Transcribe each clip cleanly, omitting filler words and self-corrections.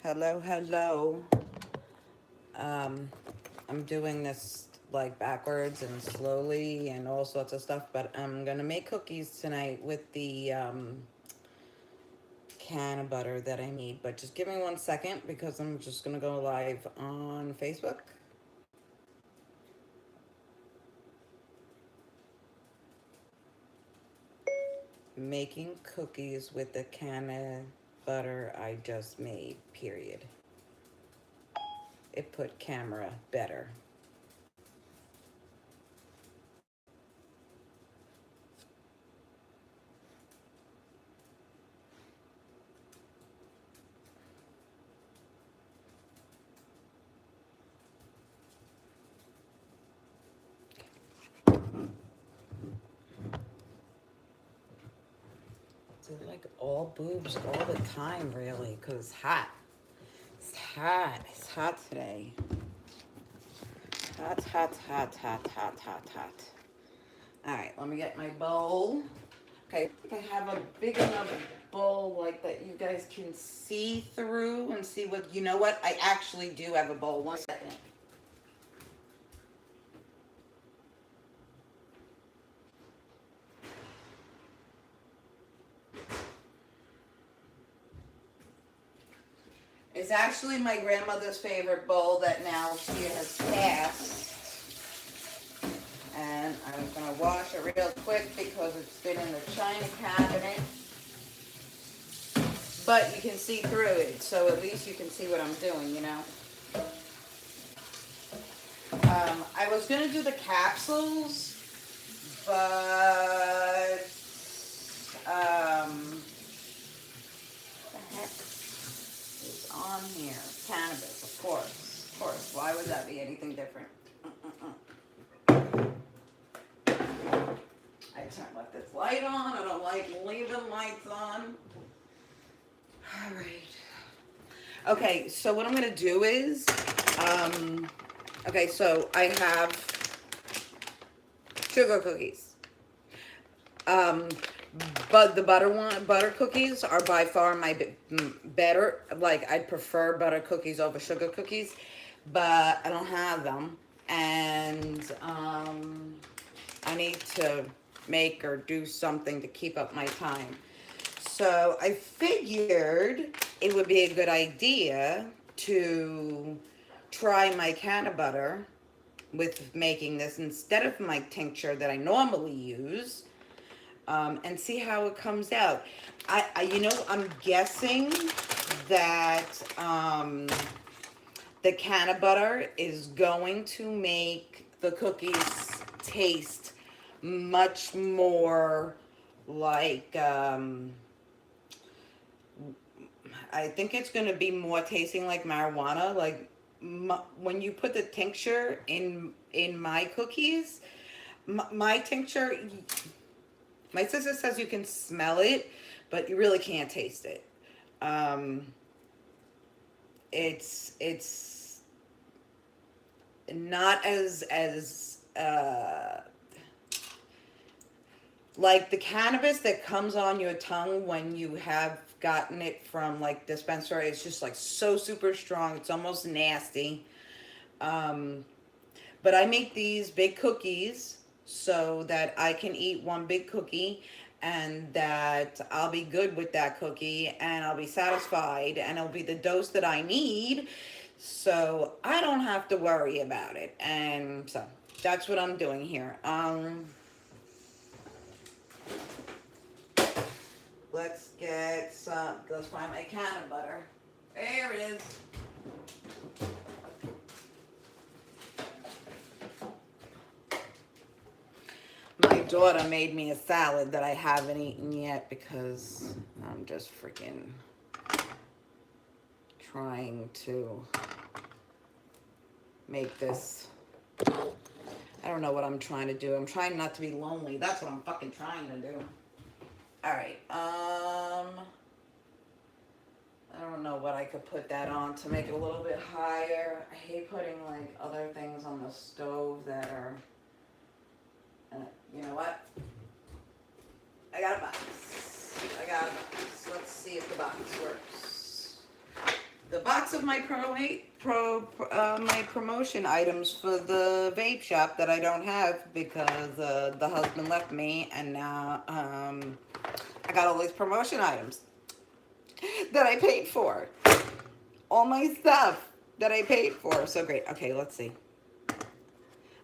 Hello, hello. Um, I'm doing this like backwards and slowly and all sorts of stuff, but I'm gonna make cookies tonight with the can of butter that I made. But just give me 1 second because I'm just gonna go live on Facebook. Making cookies with the can of butter I just made, period. It put camera better. So like all boobs all the time, really, because it's hot. It's hot. It's hot today. Hot, hot, hot, hot, hot, hot, hot. All right, let me get my bowl. Okay, I have a big enough bowl like that you guys can see through and see what, you know what? I actually do have a bowl. 1 second. It's actually my grandmother's favorite bowl that now she has passed. And I'm going to wash it real quick because it's been in the china cabinet. But you can see through it, so at least you can see what I'm doing, you know. I was going to do the capsules, but what the heck is on here? Cannabis, of course. Of course. Why would that be anything different? I can't let this light on. I don't like leaving lights on. All right. Okay, so what I'm going to do is, okay, so I have sugar cookies. But the butter cookies are by far my better. Like, I'd prefer butter cookies over sugar cookies, but I don't have them. And I need to make or do something to keep up my time. So I figured it would be a good idea to try my can of butter with making this instead of my tincture that I normally use, and see how it comes out. I'm guessing that the can of butter is going to make the cookies taste much more like, I think it's going to be more tasting like marijuana. Like when you put the tincture in my cookies, my tincture, my sister says you can smell it, but you really can't taste it. Um, it's not as like the cannabis that comes on your tongue when you have gotten it from like dispensary. It's just like so super strong. It's almost nasty. Um, but I make these big cookies so that I can eat one big cookie and that I'll be good with that cookie and I'll be satisfied and it'll be the dose that I need so I don't have to worry about it. And so that's what I'm doing here. Let's get some, let's find my can of butter. There it is. My daughter made me a salad that I haven't eaten yet because I'm just freaking trying to make this. I don't know what I'm trying to do. I'm trying not to be lonely. That's what I'm fucking trying to do. All right. I don't know what I could put that on to make it a little bit higher. I hate putting like other things on the stove that are, you know what? I got a box. Let's see if the box works. the box of my my promotion items for the vape shop that I don't have because the husband left me, and now I got all these promotion items that I paid for. All my stuff that I paid for. So great. Okay, let's see.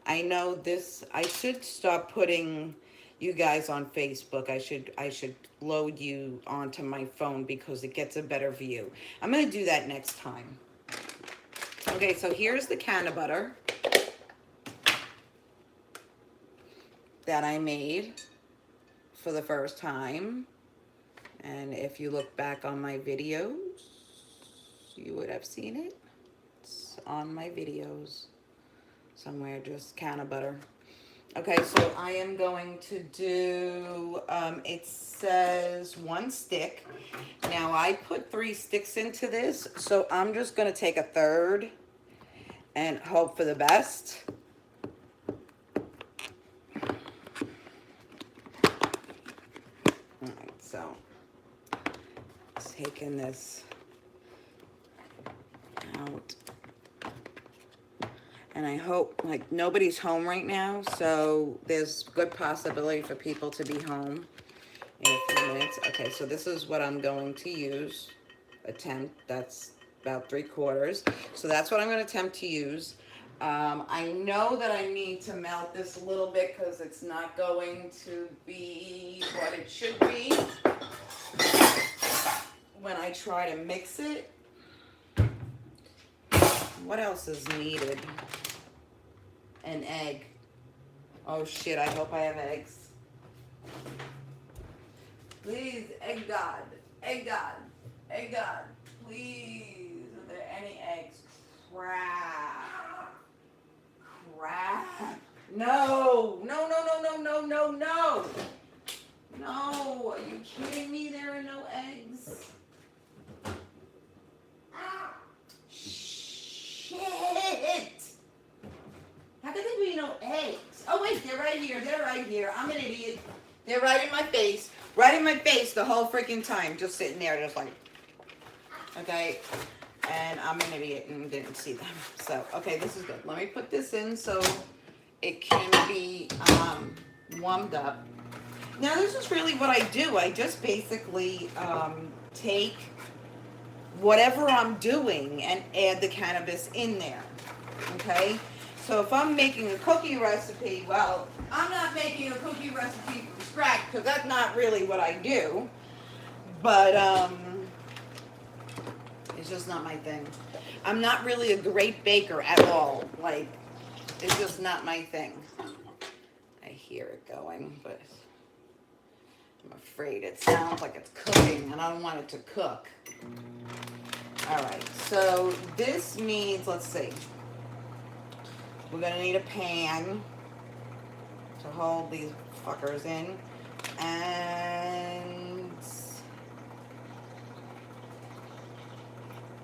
I know this. I should stop putting you guys on Facebook. I should load you onto my phone because it gets a better view. I'm gonna do that next time. Okay, so here's the canna butter that I made for the first time. And if you look back on my videos, you would have seen it. It's on my videos somewhere, just canna butter. Okay, so I am going to do, it says 1 stick. Now I put 3 sticks into this, so I'm just going to take a third and hope for the best. Alright, so taking this out. And I hope, like, nobody's home right now, so there's good possibility for people to be home in a few minutes. Okay, so this is what I'm going to use. Attempt, that's about 3/4. So that's what I'm going to attempt to use. I know that I need to melt this a little bit because it's not going to be what it should be when I try to mix it. What else is needed? An egg. Oh shit, I hope I have eggs. Please, egg God. Egg God. Egg God. Please. Are there any eggs? Crap. Crap. No. No, no, no, no, no, no, no. No. Are you kidding me? There are no eggs. Shit. How could there be no eggs? Oh wait, they're right here. They're right here. I'm an idiot. They're right in my face. Right in my face the whole freaking time. Just sitting there just like, okay. And I'm an idiot and didn't see them. So, okay, this is good. Let me put this in so it can be warmed up. Now this is really what I do. I just basically take whatever I'm doing and add the cannabis in there. Okay? So if I'm making a cookie recipe, well, I'm not making a cookie recipe from scratch because that's not really what I do. But it's just not my thing. I'm not really a great baker at all. Like, it's just not my thing. I hear it going, but I'm afraid it sounds like it's cooking and I don't want it to cook. All right, so this means, let's see. We're going to need a pan to hold these fuckers in. And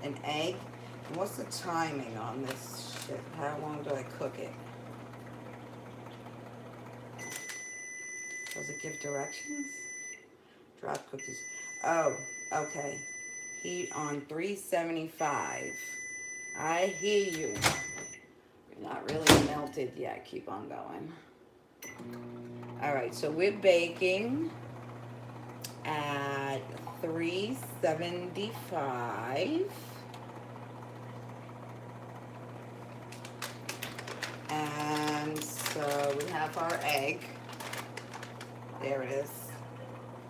an egg. And what's the timing on this shit? How long do I cook it? Does it give directions? Drop cookies. Oh, okay. Heat on 375. I hear you. Not really melted yet. Keep on going. All right, so we're baking at 375. And so we have our egg. There it is.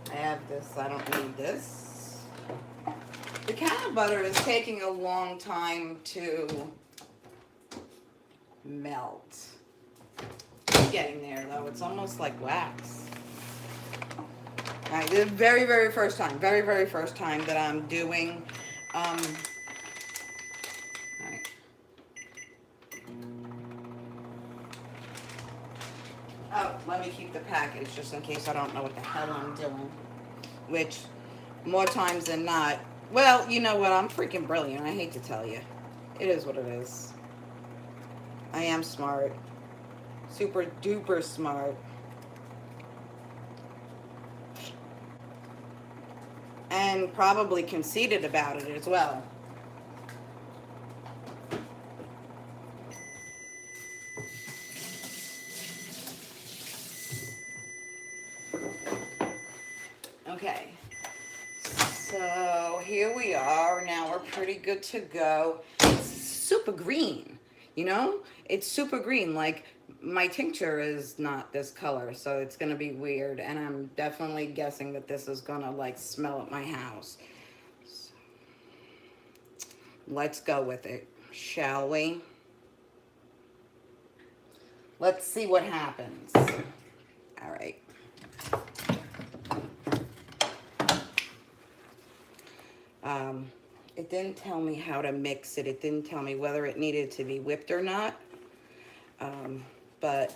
I have this. I don't need this. The canna butter is taking a long time to melt. It's getting there though. It's almost like wax. Alright, the very first time that I'm doing alright. Oh, let me keep the package just in case I don't know what the hell I'm doing. Which more times than not, well, you know what, I'm freaking brilliant. I hate to tell you. It is what it is. I am smart. Super duper smart. And probably conceited about it as well. we are. Now we're pretty good to go. It's super green, you know? It's super green. Like, my tincture is not this color, so it's gonna be weird. And I'm definitely guessing that this is gonna, like, smell at my house. So, let's go with it, shall we? Let's see what happens. All right. It didn't tell me how to mix it. It didn't tell me whether it needed to be whipped or not. But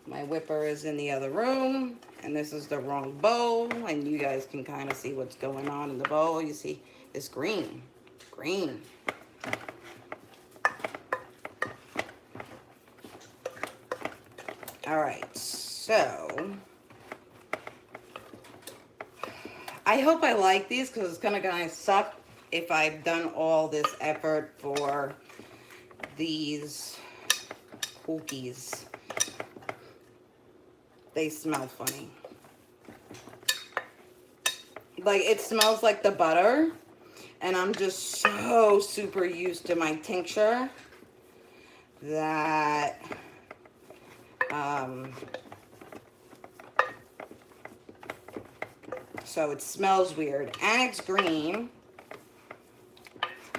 my whipper is in the other room, and this is the wrong bowl, and you guys can kind of see what's going on in the bowl. You see, it's green. Green. All right, so I hope I like these, because it's gonna suck if I've done all this effort for these cookies. They smell funny. Like, it smells like the butter, and I'm just so super used to my tincture that so it smells weird, and it's green,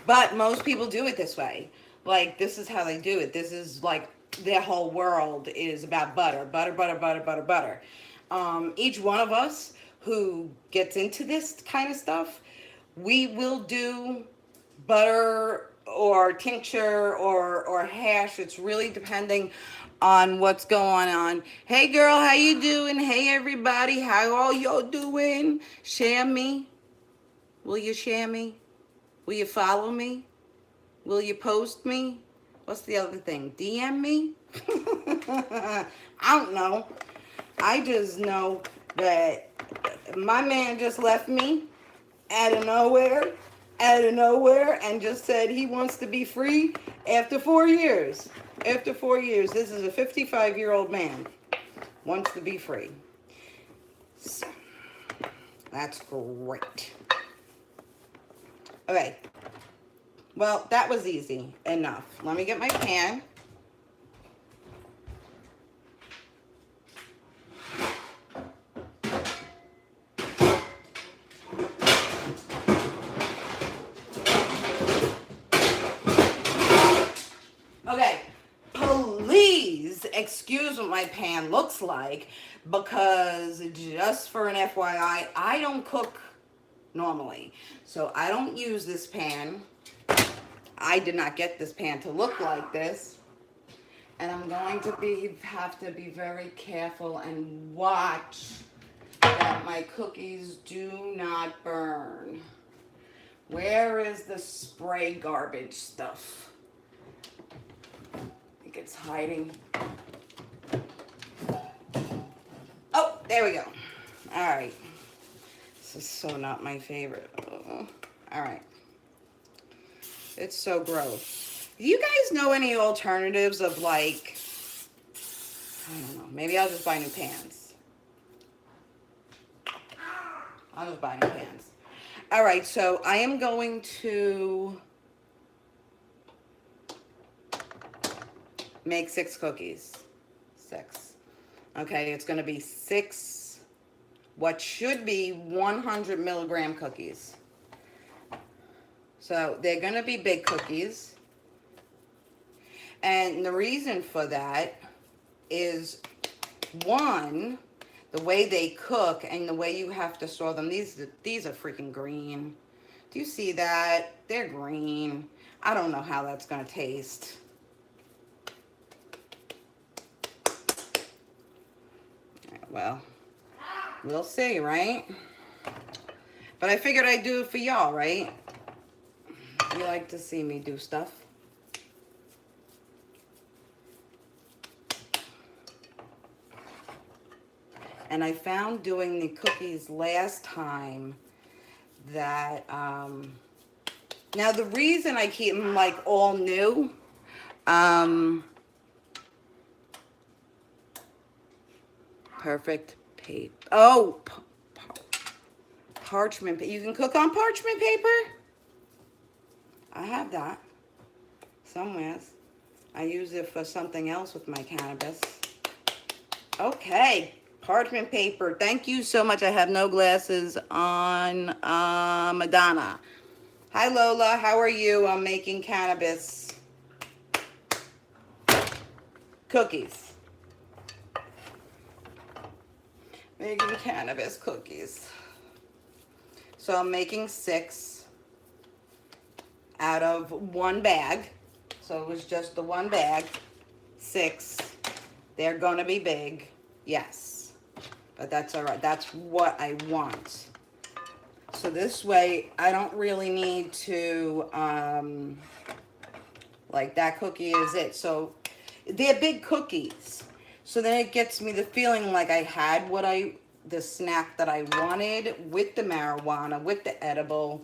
but most people do it this way. Like, this is how they do it. This is like their whole world is about butter, butter, butter, butter, butter, butter. Each one of us who gets into this kind of stuff, we will do butter or tincture or hash. It's really depending on what's going on. Hey girl, how you doing? Hey everybody, how all y'all doing? Share me. Will you share me? Will you follow me? Will you post me? What's the other thing? DM me? I don't know. I just know that my man just left me out of nowhere, and just said he wants to be free after 4 years. After 4 years, this is a 55-year-old man, wants to be free. So, that's great. Okay. Well, that was easy enough. Let me get my pan. Okay, please excuse what my pan looks like, because just for an FYI, I don't cook normally. So I don't use this pan. I did not get this pan to look like this. And I'm going to have to be very careful and watch that my cookies do not burn. Where is the spray garbage stuff? I think it's hiding. Oh, there we go. All right. This is so not my favorite. Oh, all right. It's so gross. Do you guys know any alternatives of, like, I don't know, maybe I'll just buy new pans. I'll just buy new pans. All right, so I am going to make 6 cookies. 6. Okay, it's going to be 6 what should be 100 milligram cookies. So they're going to be big cookies. And the reason for that is, one, the way they cook and the way you have to store them. These are freaking green. Do you see that? They're green. I don't know how that's going to taste. Well, we'll see, right? But I figured I'd do it for y'all, right? You like to see me do stuff. And I found doing the cookies last time that, now the reason I keep them like all new, perfect paper. Oh, parchment. You can cook on parchment paper? I have that somewhere. I use it for something else with my cannabis. Okay, parchment paper. Thank you so much. I have no glasses on. Madonna. Hi, Lola. How are you? I'm making cannabis cookies. Making cannabis cookies. So I'm making 6 out of 1 bag. So it was just the 1 bag. 6. They're going to be big. Yes. But that's all right. That's what I want. So this way, I don't really need to, like that cookie is it. So they're big cookies. So then it gets me the feeling like I had the snack that I wanted with the marijuana, with the edible.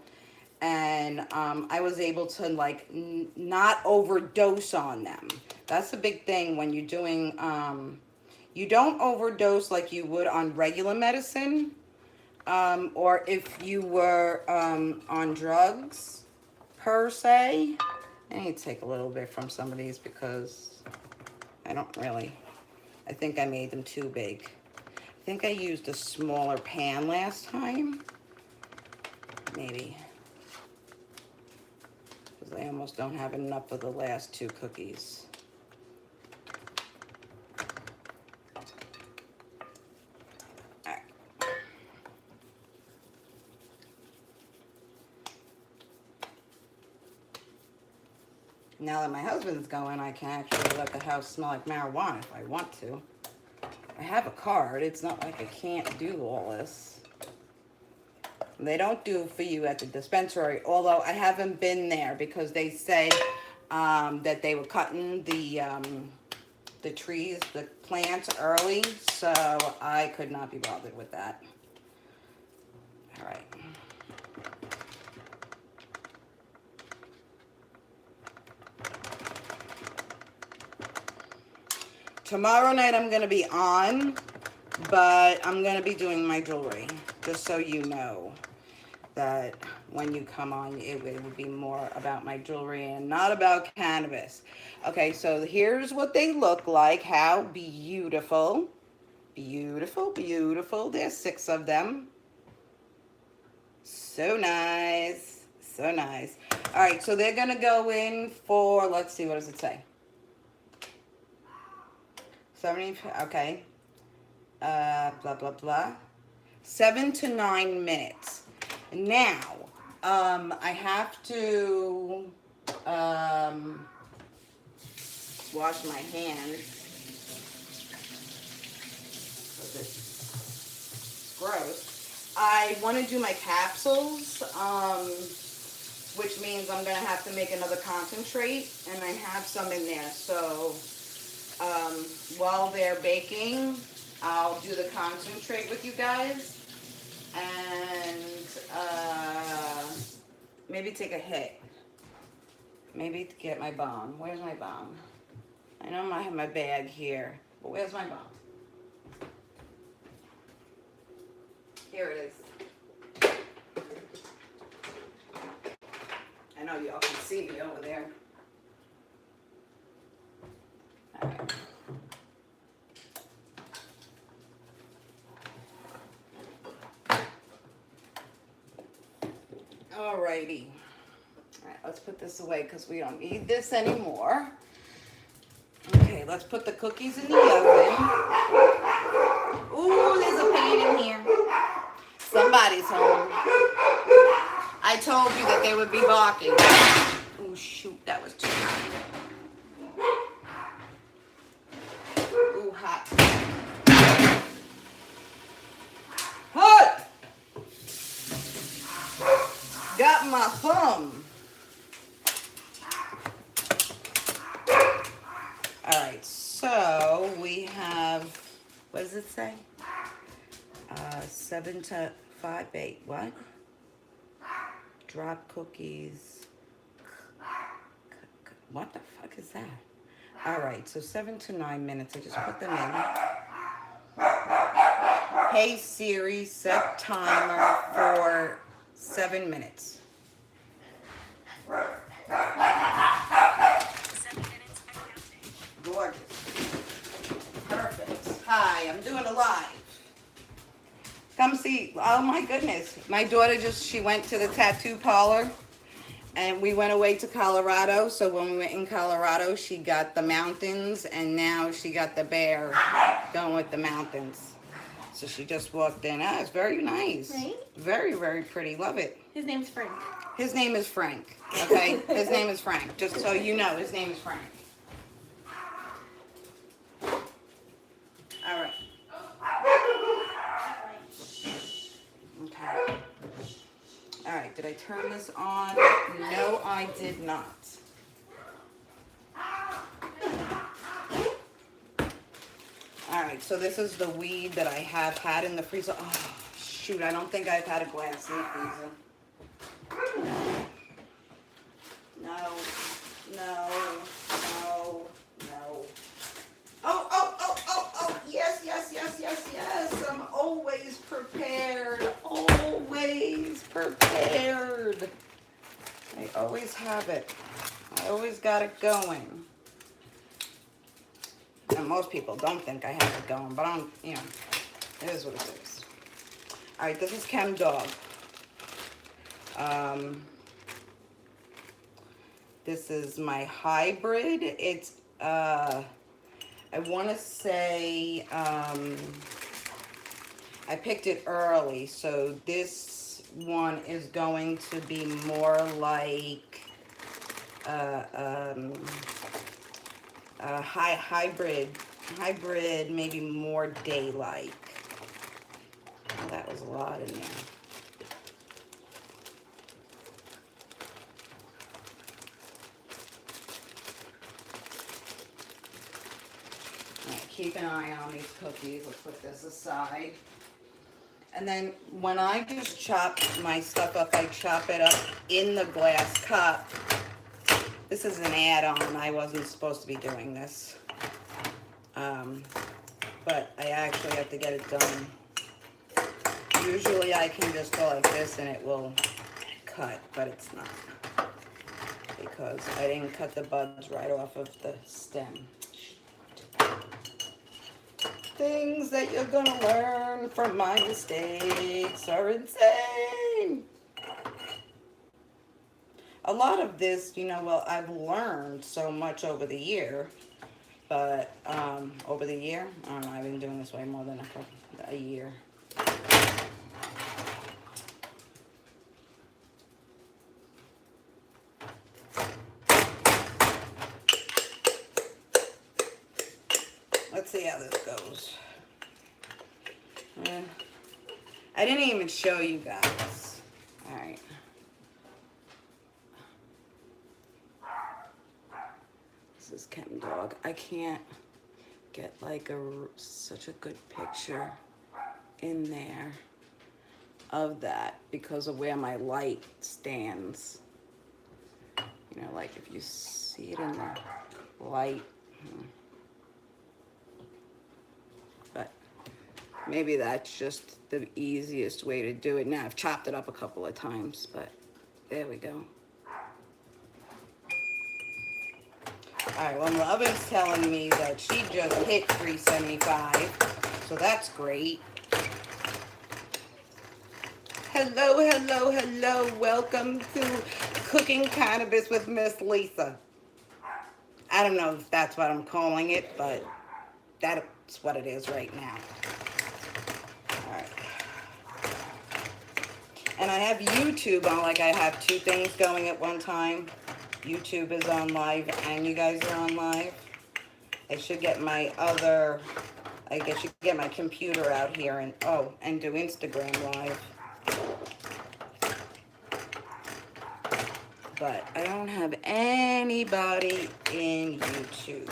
And I was able to like not overdose on them. That's the big thing when you're doing, you don't overdose like you would on regular medicine. Or if you were on drugs, per se. I need to take a little bit from some of these because I think I made them too big. I think I used a smaller pan last time. Maybe. Because I almost don't have enough of the last 2 cookies. Now that my husband's going, I can actually let the house smell like marijuana if I want to. I have a card. It's not like I can't do all this. They don't do it for you at the dispensary, although I haven't been there because they say that they were cutting the trees, the plants early, so I could not be bothered with that. All right. Tomorrow night I'm going to be on, but I'm going to be doing my jewelry, just so you know that when you come on, it would be more about my jewelry and not about cannabis. Okay, so here's what they look like. How beautiful. Beautiful, beautiful. There's 6 of them. So nice. So nice. All right, so they're going to go in for, let's see, what does it say? 70, okay. Blah, blah, blah. 7 to 9 minutes. Now, I have to wash my hands. It's gross. I want to do my capsules, which means I'm going to have to make another concentrate, and I have some in there. So while they're baking, I'll do the concentrate with you guys, and maybe take a hit. Maybe to get my bomb. Where's my bomb? I know I have my bag here, but where's my bomb? Here it is. I know y'all can see me over there. All right. Alrighty. All right, let's put this away because we don't need this anymore. Okay, let's put the cookies in the oven. Ooh, there's a pain in here. Somebody's home. I told you that they would be barking. Oh, shoot, that was too hot. Ooh, hot. Hot! Got my thumb. All right, so we have, what does it say? 7 to 5, 8, what? Drop cookies. What the fuck is that? All right, so 7 to 9 minutes. I just put them in. Hey Siri, set timer for 7 minutes. 7 minutes and counting. Gorgeous. Perfect. Hi, I'm doing a live. Come see. Oh my goodness. My daughter she went to the tattoo parlor and we went away to Colorado. So when we went in Colorado, she got the mountains and now she got the bear going with the mountains. So she just walked in. Ah, it's very nice. Right? Very, very pretty. Love it. His name's Frank. His name is Frank. Okay? His name is Frank. Just so you know, his name is Frank. All right. Okay. All right. Did I turn this on? No, I did not. All right. So this is the weed that I have had in the freezer. Oh, shoot. I don't think I've had a glass in the freezer. No. No. No. No. Oh, yes. I'm always prepared. Always prepared. I always have it. I always got it going. And most people don't think I have it going, but I'm, it is what it is. All right, this is Chem Dog. This is my hybrid. It's, I want to say, I picked it early, so this one is going to be more like hybrid, maybe more day-like. Oh, that was a lot in there. Keep an eye on these cookies. Let's put this aside. And then when I just chop my stuff up, I chop it up in the glass cup. This is an add-on. I wasn't supposed to be doing this. But I actually have to get it done. Usually I can just go like this and it will cut, but it's not. Because I didn't cut the buds right off of the stem. Things that you're gonna learn from my mistakes are insane. A lot of this, I've learned so much over the year, but over the year, I don't know, I've been doing this way more than a year. Let's see how this goes. I didn't even show you guys. All right. This is Chem Dog. I can't get like such a good picture in there of that because of where my light stands. Like if you see it in the light. But maybe that's just the easiest way to do it. Now, I've chopped it up a couple of times, but there we go. All right, well, Love is telling me that she just hit 375, so that's great. Hello. Welcome to Cooking Cannabis with Miss Lisa. I don't know if that's what I'm calling it, but that's what it is right now. All right. And I have YouTube on, like I have two things going at one time. YouTube is on live and you guys are on live. I should get my computer out here and do Instagram live. But I don't have anybody in YouTube.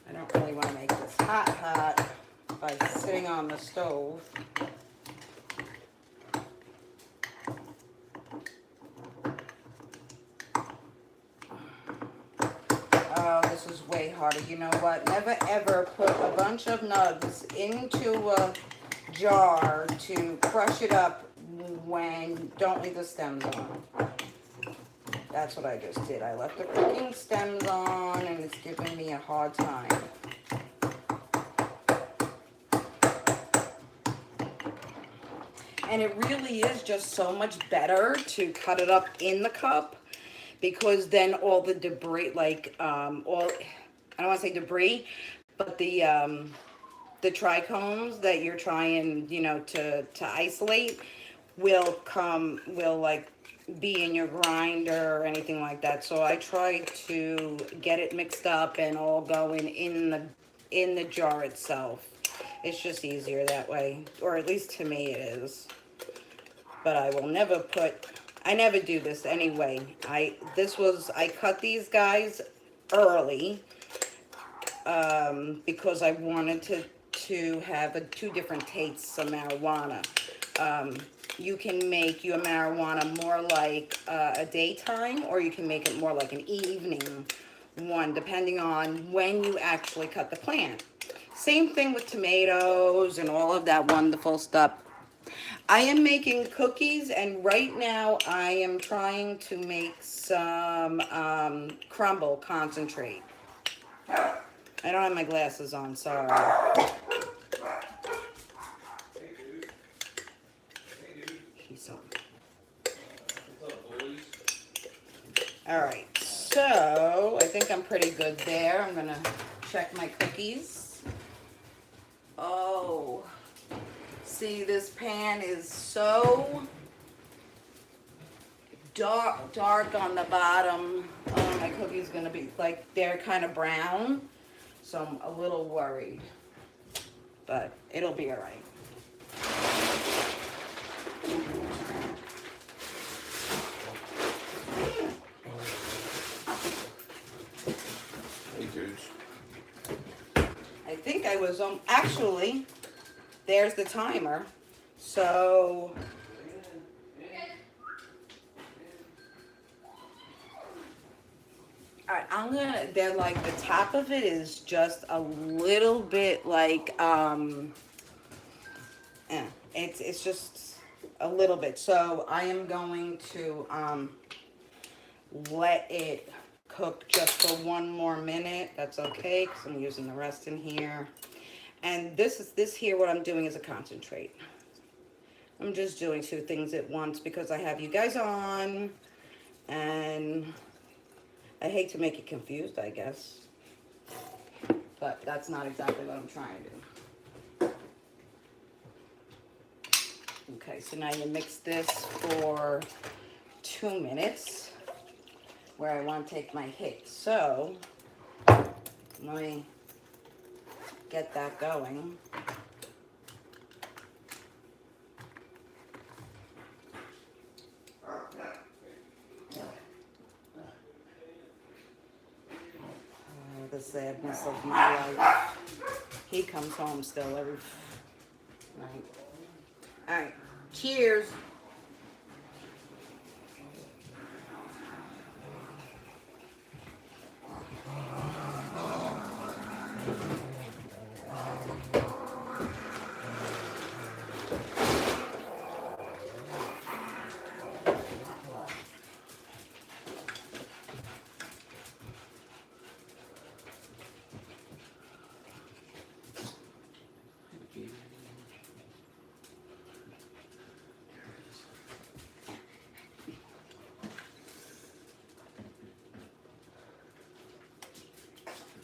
I don't really want to make this hot by sitting on the stove. Oh, this this is way harder. You know what? Never ever put a bunch of nugs into a jar to crush it up when don't leave the stems on. That's what I just did. I left the cooking stems on and it's giving me a hard time. And it really is just so much better to cut it up in the cup, because then all the debris, like all, I don't want to say debris, but the trichomes that you're trying, you know, to isolate will like be in your grinder or anything like that. So I try to get it mixed up and all going in the jar itself. It's just easier that way, or at least to me it is. But I will never put, I never do this anyway. I cut these guys early because I wanted to have two different tastes of marijuana. You can make your marijuana more like a daytime, or you can make it more like an evening one, depending on when you actually cut the plant. Same thing with tomatoes and all of that wonderful stuff. I am making cookies, and right now I am trying to make some crumble concentrate. I don't have my glasses on, sorry. He's on. Alright, so I think I'm pretty good there. I'm going to check my cookies. Oh, see, this pan is so dark on the bottom. Oh, my cookie's going to be, like, they're kind of brown. So I'm a little worried. But it'll be alright. Hey, dudes. I think I was on, actually, there's the timer. So, alright, I'm gonna, they're like, the top of it is just a little bit like, it's just a little bit. So I am going to, let it cook just for one more minute. That's okay, because I'm using the rest in here. And this here, what I'm doing is a concentrate. I'm just doing two things at once because I have you guys on, and I hate to make you confused, I guess. But that's not exactly what I'm trying to do. Okay, so now you mix this for 2 minutes, where I want to take my hit. So, let me get that going. The sadness of my life. He comes home still every night. Alright, cheers.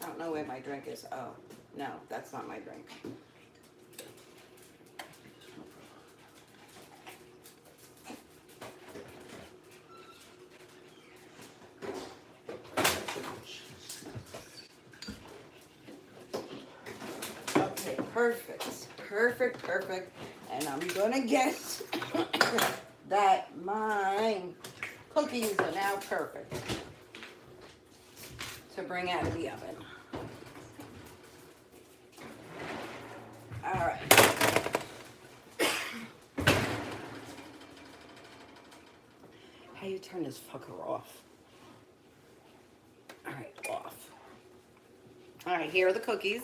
I don't know where my drink is. Oh, no, that's not my drink. Okay, perfect. And I'm gonna guess that my cookies are now perfect to bring out of the oven. All right. How you turn this fucker off? All right, off. All right, here are the cookies.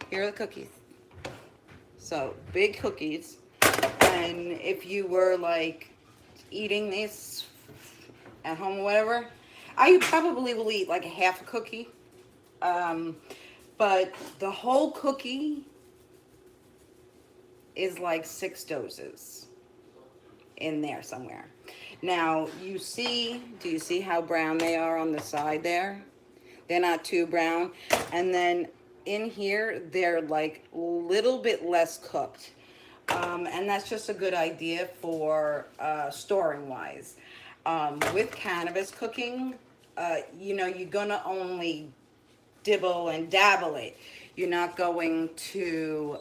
Here are the cookies. So, big cookies. And if you were like eating this at home or whatever, I probably will eat like a half a cookie. Um, but the whole cookie is like 6 doses in there somewhere. Now, do you see how brown they are on the side there? They're not too brown. And then in here, they're like a little bit less cooked. And that's just a good idea for storing wise. With cannabis cooking, you're gonna only dibble and dabble it. You're not going to,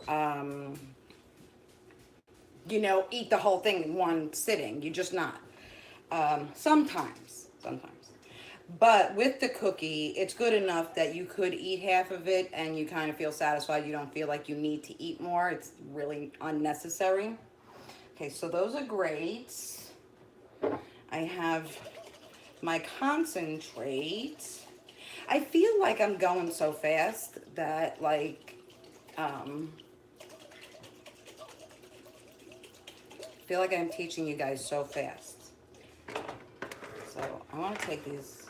eat the whole thing in one sitting. You're just not. Sometimes. But with the cookie, it's good enough that you could eat half of it and you kind of feel satisfied. You don't feel like you need to eat more. It's really unnecessary. Okay, so those are great. I have my concentrate. I feel like I'm going so fast that I feel like I'm teaching you guys so fast. So I want to take these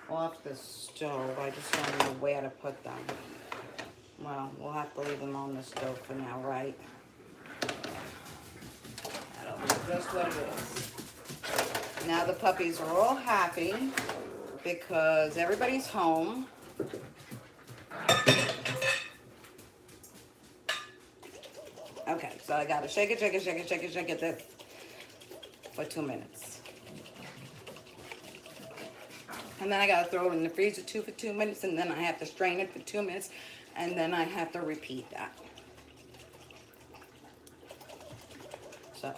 off the stove. I just don't know where to put them. Well, we'll have to leave them on the stove for now, right? That'll be just what it is. Now the puppies are all happy because everybody's home. Okay, so I gotta shake it this for 2 minutes. And then I gotta throw it in the freezer for 2 minutes, and then I have to strain it for 2 minutes, and then I have to repeat that. So,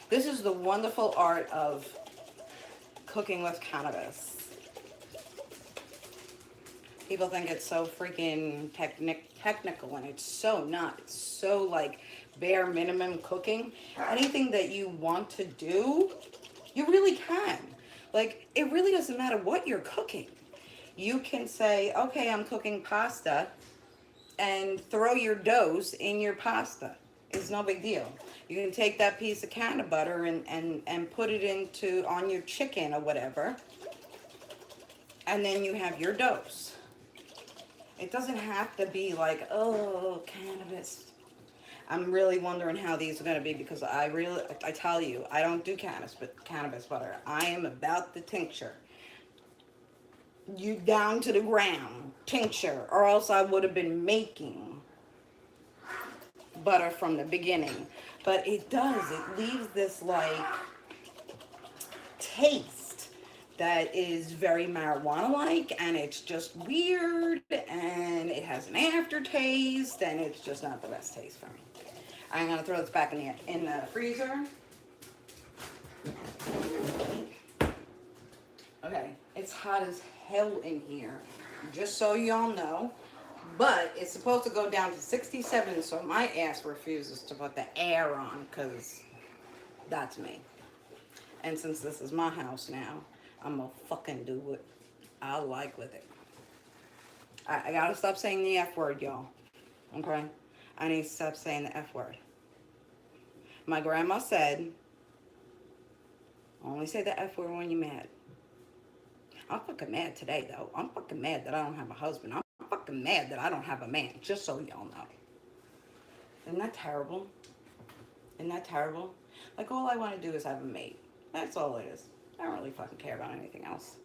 this is the wonderful art of cooking with cannabis. People think it's so freaking technical, and it's so not. It's so like bare minimum cooking. Anything that you want to do, you really can. Like, it really doesn't matter what you're cooking. You can say, okay, I'm cooking pasta, and throw your doughs in your pasta. It's no big deal. You can take that piece of canna butter and put it on your chicken or whatever, and then you have your doughs. It doesn't have to be like, oh, cannabis. I'm really wondering how these are going to be because I tell you, I don't do cannabis butter. I am about the tincture. You down to the ground, tincture, or else I would have been making butter from the beginning. But it leaves this like taste that is very marijuana-like, and it's just weird, and it has an aftertaste, and it's just not the best taste for me. I'm gonna throw this back in the freezer. Okay, it's hot as hell in here, just so y'all know. But it's supposed to go down to 67, so my ass refuses to put the air on, because that's me. And since this is my house now, I'm gonna fucking do what I like with it. I gotta stop saying the F word, y'all. Okay? I need to stop saying the F word. My grandma said, only say the F word when you're mad. I'm fucking mad today, though. I'm fucking mad that I don't have a husband. I'm fucking mad that I don't have a man, just so y'all know. Isn't that terrible? Isn't that terrible? Like, all I want to do is have a mate. That's all it is. I don't really fucking care about anything else.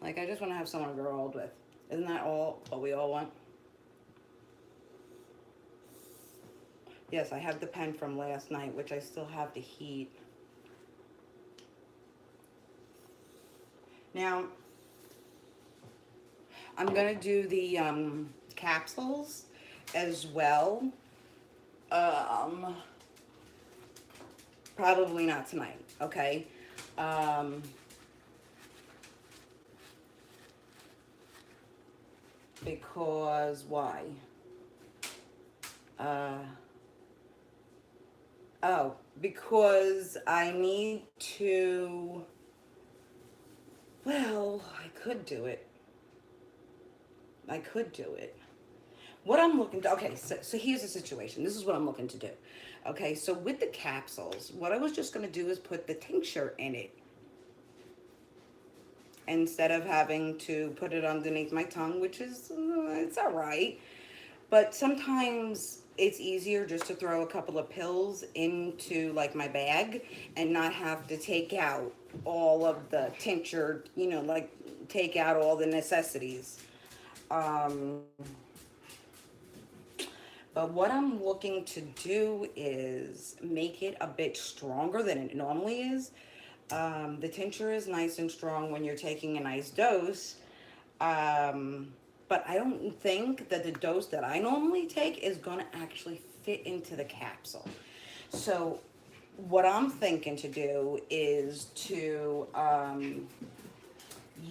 Like, I just want to have someone to grow old with. Isn't that all what we all want? Yes, I have the pen from last night, which I still have to heat. Now, I'm going to do the capsules as well. Probably not tonight, okay? Because why? Oh, because I need to, well, I could do it. I could do it. What I'm looking to, okay, so here's the situation. This is what I'm looking to do. Okay, so with the capsules, what I was just going to do is put the tincture in it instead of having to put it underneath my tongue, which is, it's all right. But sometimes it's easier just to throw a couple of pills into like my bag and not have to take out all of the tincture, like take out all the necessities. Um, but what I'm looking to do is make it a bit stronger than it normally is. The tincture is nice and strong when you're taking a nice dose. But I don't think that the dose that I normally take is going to actually fit into the capsule. So, what I'm thinking to do is to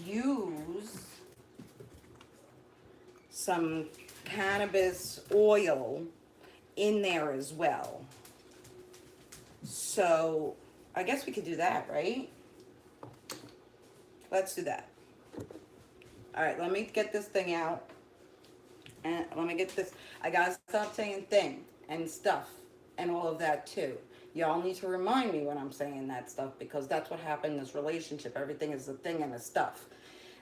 use some cannabis oil in there as well. So, I guess we could do that, right? Let's do that. All right, let me get this thing out. And let me get this. I gotta stop saying thing and stuff and all of that too. Y'all need to remind me when I'm saying that stuff because that's what happened in this relationship. Everything is a thing and a stuff.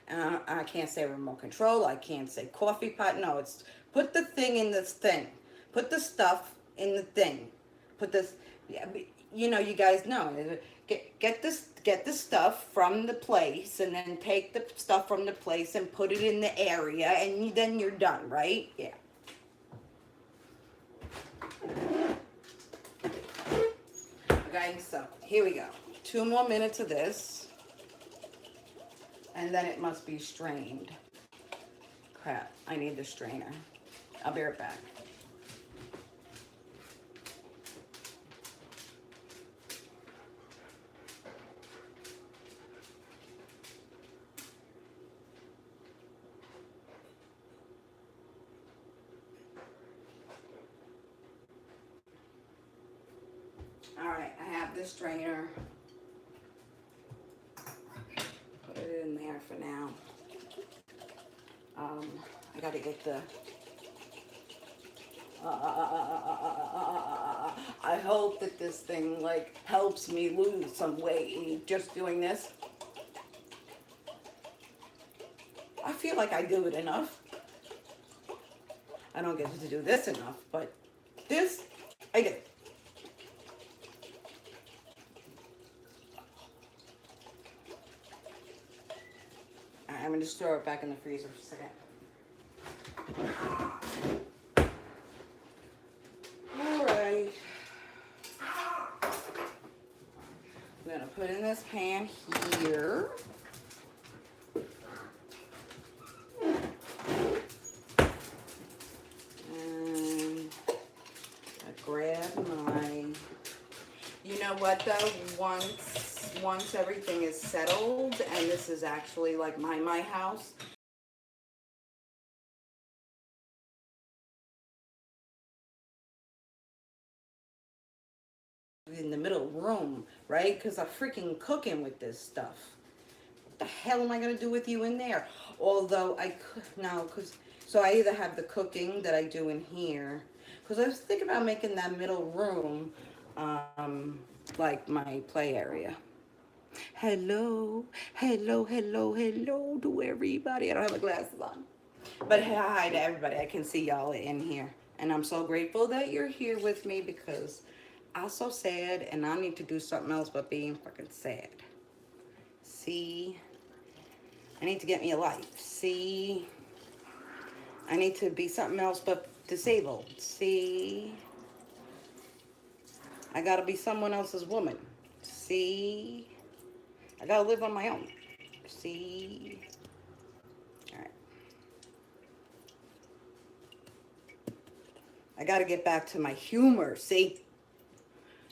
And I can't say remote control. I can't say coffee pot. No, it's put the thing in this thing. Put the stuff in the thing. Put this. Yeah, you guys know. Get the stuff from the place, and then take the stuff from the place and put it in the area, and then you're done, right? Yeah. Okay, so here we go. 2 more minutes of this, and then it must be strained. Crap, I need the strainer. I'll be right back. All right, I have this strainer. Put it in there for now. I gotta get the. I hope that this thing like helps me lose some weight. Just doing this, I feel like I do it enough. I don't get to do this enough, but this I do. All right, I'm gonna just throw it back in the freezer for a second. All right. I'm gonna put in this pan here. And I grab my, you know what though, once everything is settled, and this is actually like my house, in the middle room, right? Because I'm freaking cooking with this stuff. What the hell am I gonna do with you in there? Although I could now, because so I either have the cooking that I do in here, because I was thinking about making that middle room like my play area. Hello, hello, hello, hello to everybody. I don't have my glasses on. But hi to everybody. I can see y'all in here. And I'm so grateful that you're here with me because I'm so sad and I need to do something else but being fucking sad. See? I need to get me a life. See? I need to be something else but disabled. See? I gotta be someone else's woman. See? I gotta live on my own. See? Alright. I gotta get back to my humor. See?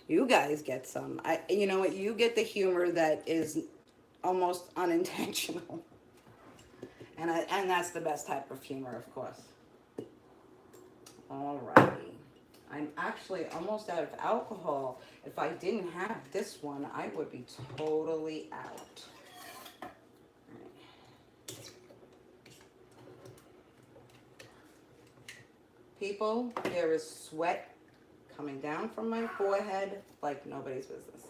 You guys get some. You know what? You get the humor that is almost unintentional, and that's the best type of humor, of course. Alrighty. I'm actually almost out of alcohol. If I didn't have this one, I would be totally out. People, there is sweat coming down from my forehead like nobody's business.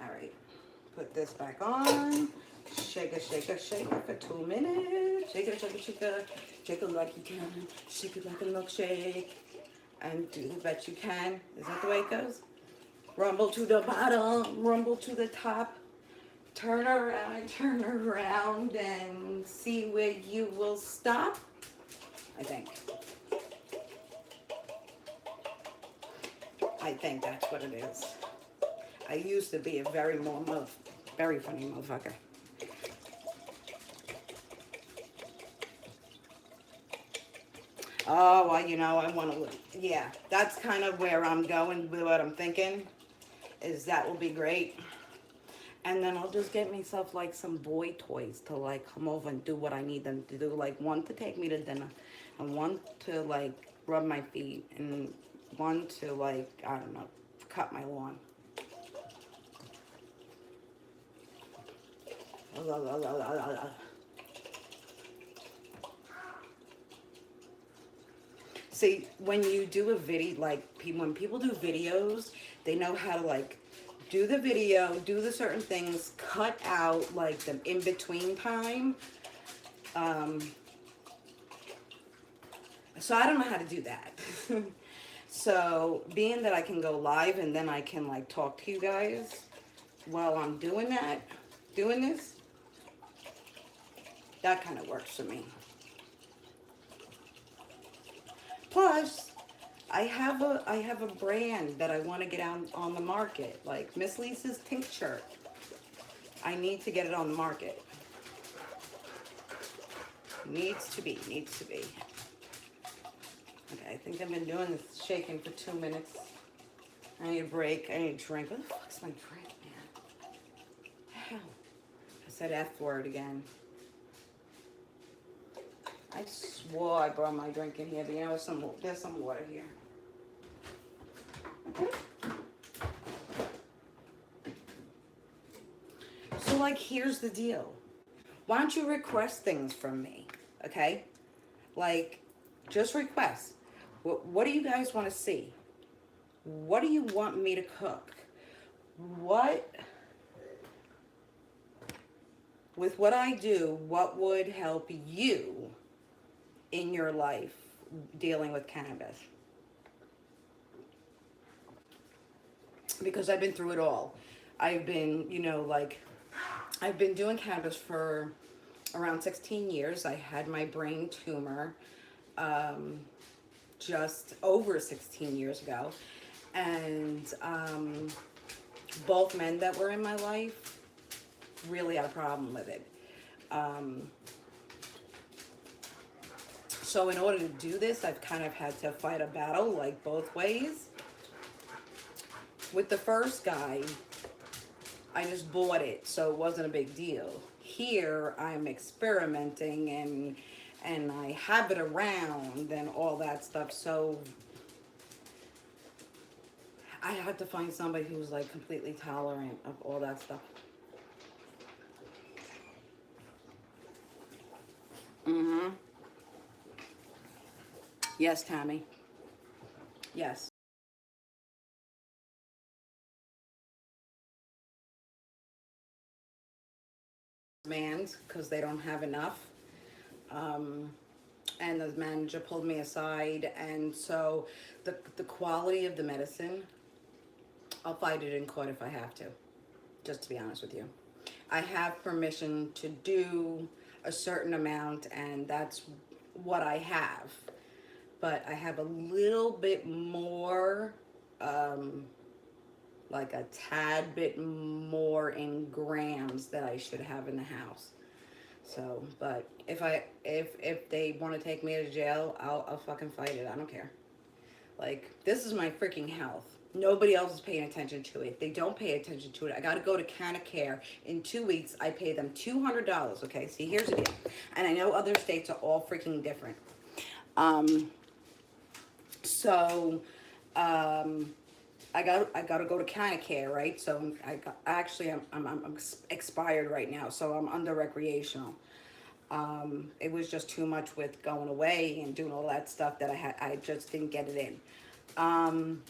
All right, put this back on. Shake it, shake it, shake it for 2 minutes. Shake it, shake it, shake it. Shake it like you can. Shake it like a milkshake. And do the best you can. Is that the way it goes? Rumble to the bottom, rumble to the top. Turn around and turn around and see where you will stop. I think. I think that's what it is. I used to be a very funny motherfucker. Oh, well, I want to, yeah, that's kind of where I'm going with what I'm thinking, is that will be great. And then I'll just get myself like some boy toys to like come over and do what I need them to do. Like one to take me to dinner, and one to like rub my feet, and one to like, I don't know, cut my lawn. See, when you do a video, like when people do videos, they know how to like do the video, do the certain things, cut out like the in between time. So I don't know how to do that. So being that I can go live and then I can like talk to you guys while I'm doing this, that kind of works for me. Plus, I have a brand that I want to get out on the market, like Miss Lisa's tincture. I need to get it on the market. Needs to be. Okay, I think I've been doing this shaking for 2 minutes. I need a break. I need a drink. What the fuck's my drink, man? Hell. I said F word again. I swore I brought my drink in here, but there's some water here. So, like, here's the deal. Why don't you request things from me, okay? Like, just request. What do you guys want to see? What do you want me to cook? With what I do, what would help you in your life dealing with cannabis? Because I've been through it all. I've been, I've been doing cannabis for around 16 years. I had my brain tumor just over 16 years ago. And both men that were in my life really had a problem with it. So in order to do this, I've kind of had to fight a battle like both ways. With the first guy, I just bought it, so it wasn't a big deal. Here, I'm experimenting and I have it around and all that stuff, so I had to find somebody who's like completely tolerant of all that stuff. Mm-hmm. Yes, Tammy. Yes. Demands because they don't have enough. And the manager pulled me aside, and so the quality of the medicine, I'll fight it in court if I have to, just to be honest with you. I have permission to do a certain amount, and that's what I have. But I have a little bit more, like a tad bit more in grams that I should have in the house. So, but if they want to take me to jail, I'll fucking fight it. I don't care. Like, this is my freaking health. Nobody else is paying attention to it. They don't pay attention to it. I got to go to Canna Care in 2 weeks. I pay them $200. Okay, see, here's the deal, and I know other states are all freaking different. Um, so, um, I got to go to Canna Care, right? So actually I'm expired right now, so I'm under recreational. It was just too much with going away and doing all that stuff that I just didn't get it in. And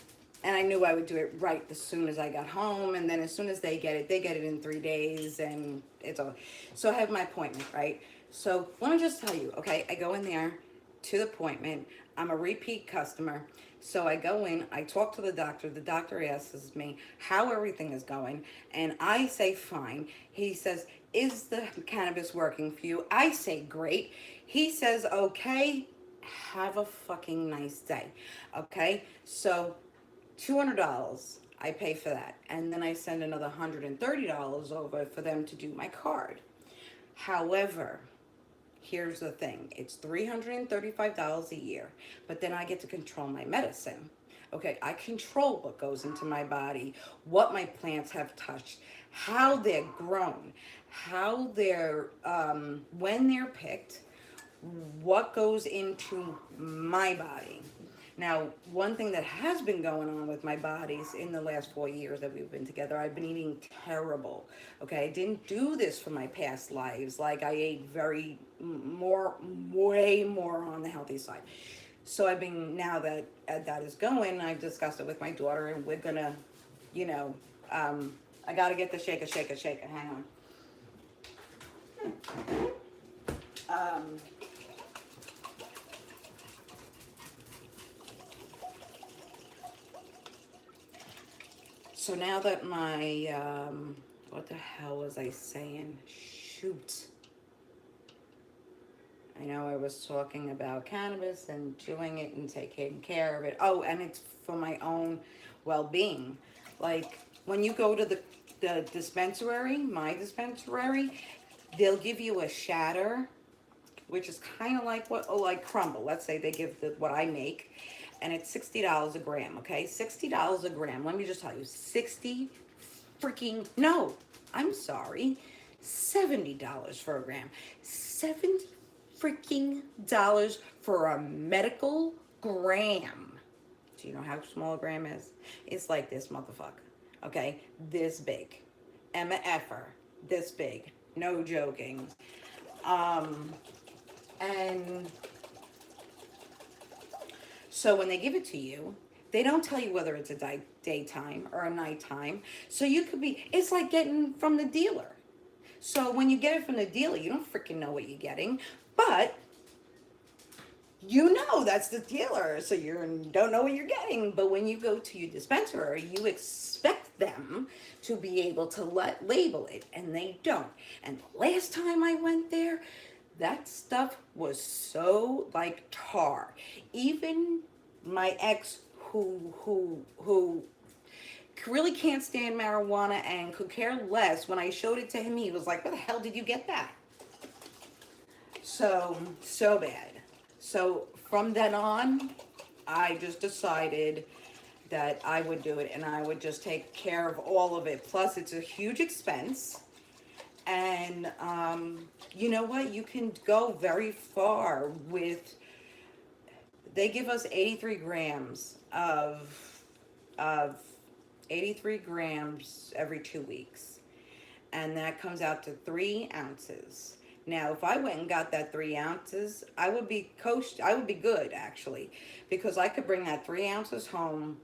I knew I would do it right as soon as I got home, and then as soon as they get it in 3 days, and it's all. So I have my appointment, right? So let me just tell you, okay? I go in there to the appointment. I'm a repeat customer. So I go in, I talk to the doctor. The doctor asks me how everything is going, and I say fine. He says, "Is the cannabis working for you?" I say, "Great." He says, "Okay, have a fucking nice day." Okay? So $200 I pay for that, and then I send another $130 over for them to do my card. However, here's the thing, it's $335 a year, but then I get to control my medicine. Okay, I control what goes into my body, what my plants have touched, how they're grown, how they're when they're picked, what goes into my body. Now, one thing that has been going on with my bodies in the last 4 years that we've been together, I've been eating terrible. Okay, I didn't do this for my past lives. Like I ate way more on the healthy side. So I've been now that that is going, I've discussed it with my daughter, and we're gonna, you know, I gotta get the shaker, shaker, shaker. Hang on. So now that my, what the hell was I saying? Shoot. I know I was talking about cannabis and chewing it and taking care of it. Oh, and it's for my own well-being. Like when you go to the dispensary, my dispensary, they'll give you a shatter, which is kind of like what, oh, like crumble. Let's say they give what I make, and it's $60 a gram. Okay, $60 a gram. Let me just tell you, 60 freaking no. I'm sorry, $70 for a gram. 70 freaking dollars for a medical gram. Do you know how small a gram is? It's like this motherfucker. Okay, this big. Emma Effer, this big. No joking. Um, and so when they give it to you, they don't tell you whether it's a daytime or a nighttime. So you could be, it's like getting from the dealer. So when you get it from the dealer, you don't freaking know what you're getting, but you know that's the dealer, so you don't know what you're getting. But when you go to your dispensary, you expect them to be able to label it, and they don't. And the last time I went there, that stuff was so like tar. Even my ex, who really can't stand marijuana and could care less, when I showed it to him, he was like, "Where the hell did you get that?" So bad. So from then on, I just decided that I would do it, and I would just take care of all of it. Plus, it's a huge expense. And you know what? You can go very far with. They give us 83 grams of 83 grams every 2 weeks, and that comes out to 3 ounces. Now, if I went and got that 3 ounces, I would be coached. I would be good actually, because I could bring that 3 ounces home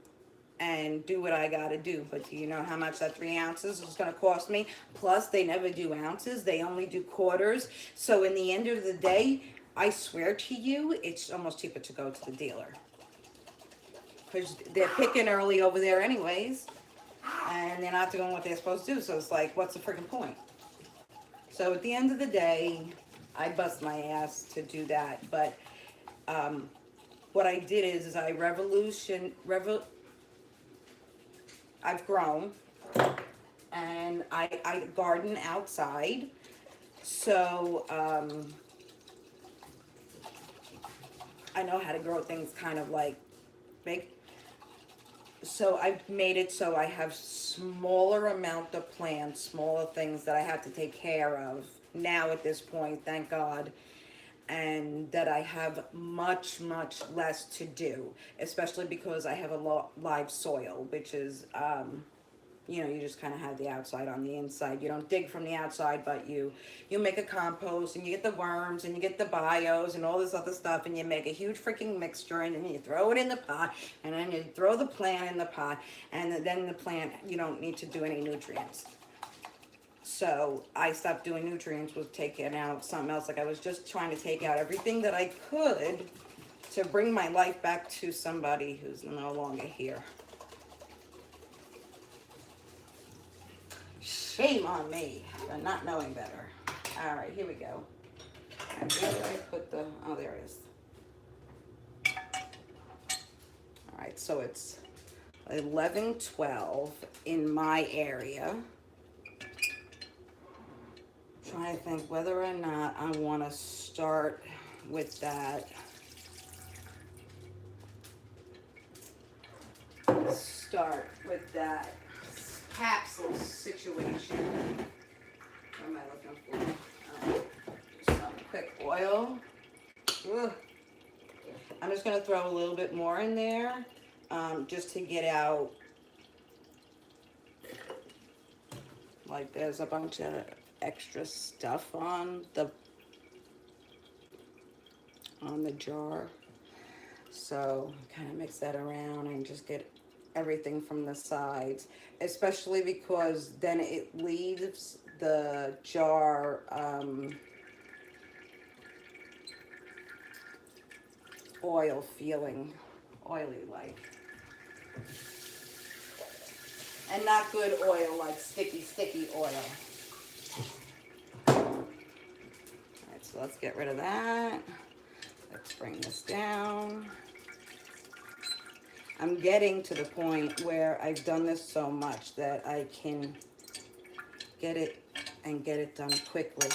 and do what I gotta do. But do you know how much that 3 ounces is gonna cost me? Plus, they never do ounces; they only do quarters. So, in the end of the day, I swear to you, it's almost cheaper to go to the dealer, because they're picking early over there anyways, and they're not doing what they're supposed to do. So it's like, what's the freaking point? So at the end of the day, I bust my ass to do that. But what I did is I've grown, and I garden outside. So I know how to grow things kind of like big. So I've made it so I have smaller amount of plants, smaller things that I have to take care of now at this point, thank God. And that I have much, much less to do, especially because I have a lot live soil, which is, you know, you just kind of have the outside on the inside. You don't dig from the outside, but you make a compost and you get the worms and you get the bios and all this other stuff, and you make a huge freaking mixture, and then you throw it in the pot, and then you throw the plant in the pot, and then the plant, you don't need to do any nutrients. So I stopped doing nutrients with taking out something else. Like I was just trying to take out everything that I could to bring my life back to somebody who's no longer here. Shame on me for not knowing better. All right, here we go. And where did I put the, oh, there it is. All right, so it's 11:12 in my area. Trying to think whether or not I want to start with that. Start with that capsule situation. What am I looking for? Just some quick oil. Ugh. I'm just going to throw a little bit more in there, just to get out. Like there's a bunch of extra stuff on the jar. So kind of mix that around and just get everything from the sides, especially because then it leaves the jar oil feeling oily like, and not good oil, like sticky oil. All right, so let's get rid of that. Let's bring this down. I'm getting to the point where I've done this so much that I can get it done quickly.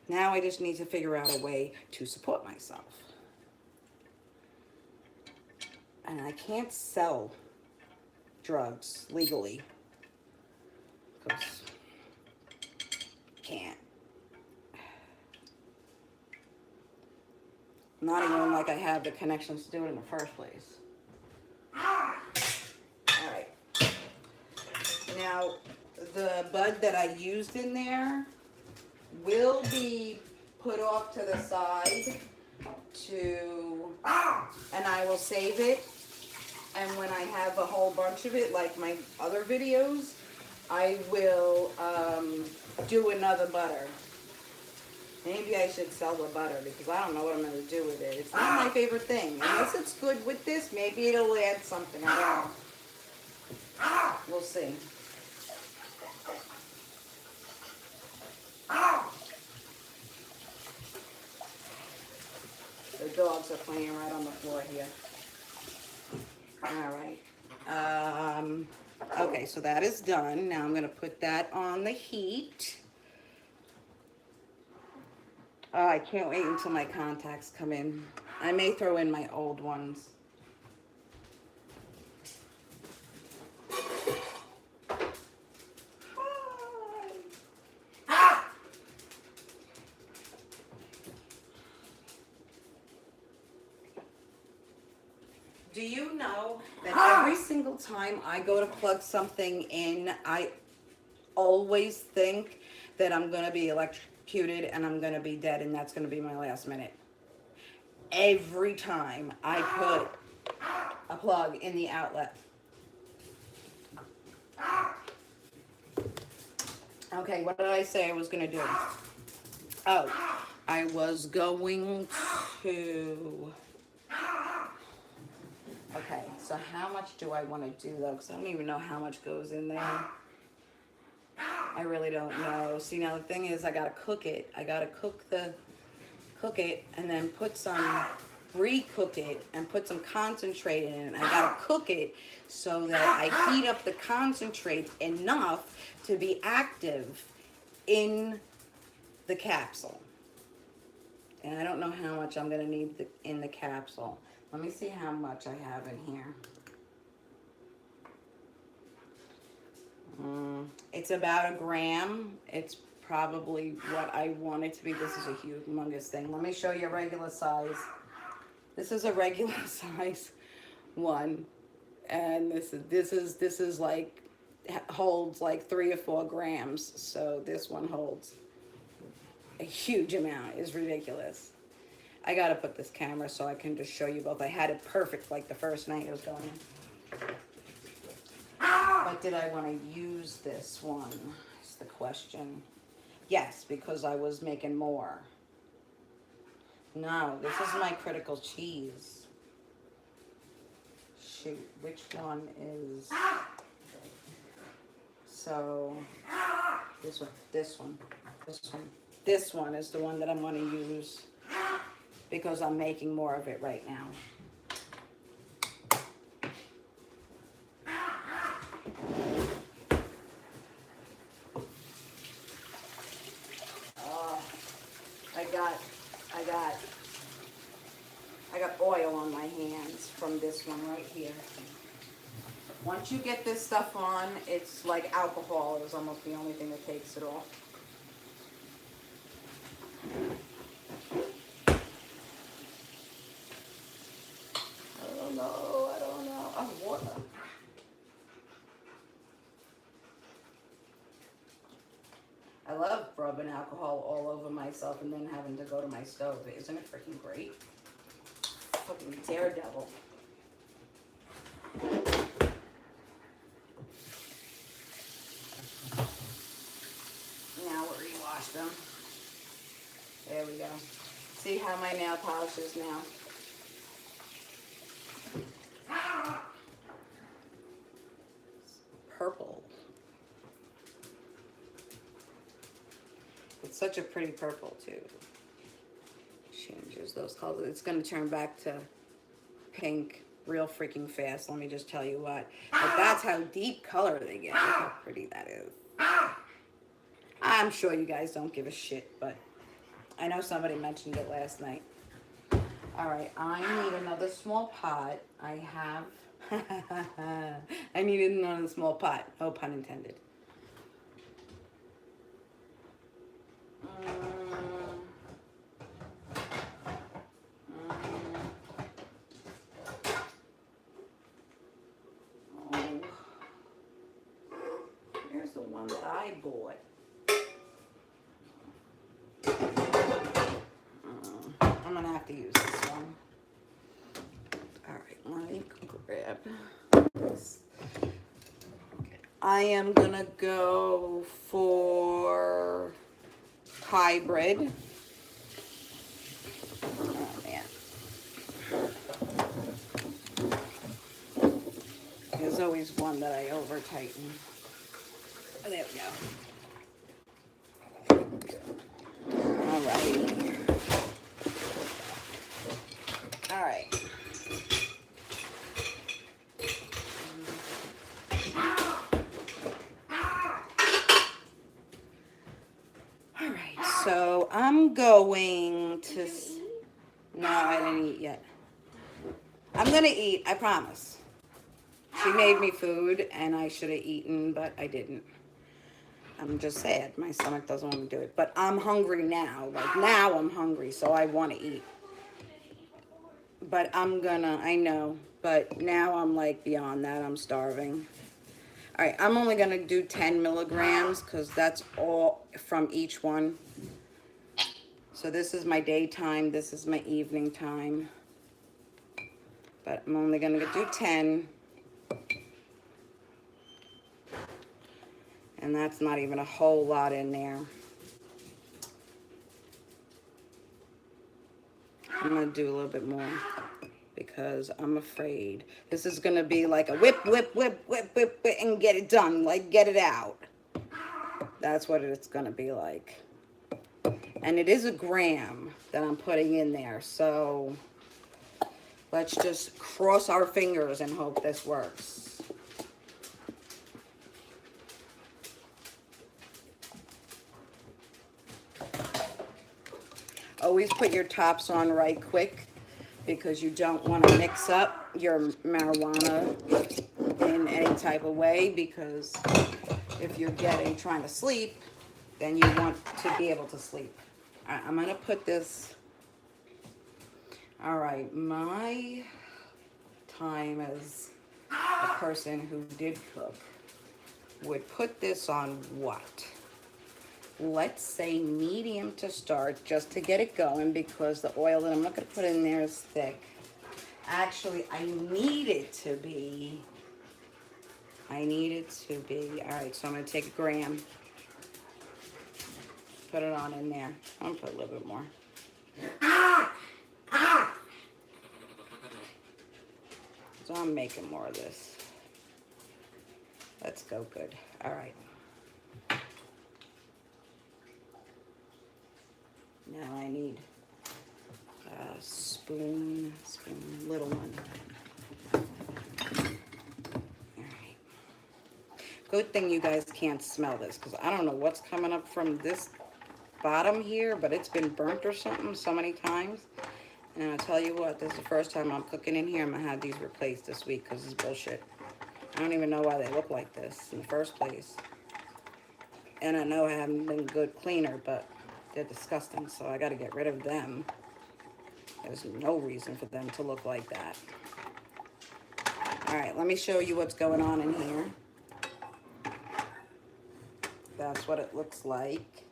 Now I just need to figure out a way to support myself. And I can't sell drugs legally, because can't. Not even like I have the connections to do it in the first place. All right. Now, the bud that I used in there will be put off to the side and I will save it. And when I have a whole bunch of it, like my other videos, I will do another butter. Maybe I should sell the butter, because I don't know what I'm going to do with it. It's not my favorite thing. Unless it's good with this, maybe it'll add something. I don't know. We'll see. The dogs are playing right on the floor here. All right. Okay, so that is done. Now I'm going to put that on the heat. Oh, I can't wait until my contacts come in. I may throw in my old ones. Do you know that every single time I go to plug something in, I always think that I'm going to be electrocuted and I'm going to be dead, and that's going to be my last minute? Every time I put a plug in the outlet. Okay, what did I say I was going to do? Oh, I was going to... Okay, so how much do I want to do, though? Because I don't even know how much goes in there. I really don't know. See, now the thing is, I got to cook it. I got to cook it and then put some, re-cook it and put some concentrate in it. I got to cook it so that I heat up the concentrate enough to be active in the capsule. And I don't know how much I'm going to need in the capsule. Let me see how much I have in here. It's about a gram. It's probably what I want it to be. This is a humongous thing. Let me show you a regular size. This is a regular size one, and this is like holds like 3 or 4 grams. So this one holds a huge amount. It's ridiculous. I gotta put this camera so I can just show you both. I had it perfect like the first night it was going in. But did I want to use this one? Is the question. Yes, because I was making more. No, this is my critical cheese. Shoot, which one is... So, this one, this one, this one. This one is the one that I'm going to use because I'm making more of it right now. I got oil on my hands from this one right here. Once you get this stuff on, it's like alcohol. It is almost the only thing that takes it off. I don't know. Oh, water. I love rubbing alcohol all over myself and then having to go to my stove. Isn't it freaking great? Fucking daredevil. Now we'll rewash them. There we go. See how my nail polish is now? Purple. It's such a pretty purple too. Changes those colors. It's going to turn back to pink real freaking fast. Let me just tell you what. But that's how deep color they get. Look how pretty that is. I'm sure you guys don't give a shit, but I know somebody mentioned it last night. All right, I need another small pot. I have... I needed another small pot. No pun intended. Here's the one that I bought. I'm gonna have to use this one. All right, let me grab this. Okay. I am gonna go for hybrid. Oh man. There's always one that I over tighten. Oh, there we go. All right. All right. All right. So I'm going to. No, I didn't eat yet. I'm gonna eat. I promise. She made me food, and I should have eaten, but I didn't. I'm just sad. My stomach doesn't want to do it. But I'm hungry now. Like, now I'm hungry, so I want to eat. But I know. But now I'm, like, beyond that. I'm starving. All right, I'm only going to do 10 milligrams because that's all from each one. So this is my daytime. This is my evening time. But I'm only going to do 10. And that's not even a whole lot in there. I'm going to do a little bit more because I'm afraid this is going to be like a whip, and get it done. Like, get it out. That's what it's going to be like. And it is a gram that I'm putting in there. So let's just cross our fingers and hope this works. Oh, always put your tops on right quick because you don't want to mix up your marijuana in any type of way, because if you're trying to sleep, then you want to be able to sleep. All right, I'm going to put this. All right, my time as a person who did cook would put this on what? Let's say medium to start, just to get it going, because the oil that I'm not going to put in there is thick. Actually, I need it to be. All right, so I'm going to take a gram, put it on in there. I'm going to put a little bit more. So I'm making more of this. Let's go good. All right. Now I need a spoon, little one. All right. Good thing you guys can't smell this, because I don't know what's coming up from this bottom here, but it's been burnt or something so many times. And I'll tell you what, this is the first time I'm cooking in here. I'm going to have these replaced this week because it's bullshit. I don't even know why they look like this in the first place. And I know I haven't been a good cleaner, but they're disgusting, so I got to get rid of them. There's no reason for them to look like that. All right, let me show you what's going on in here. That's what it looks like.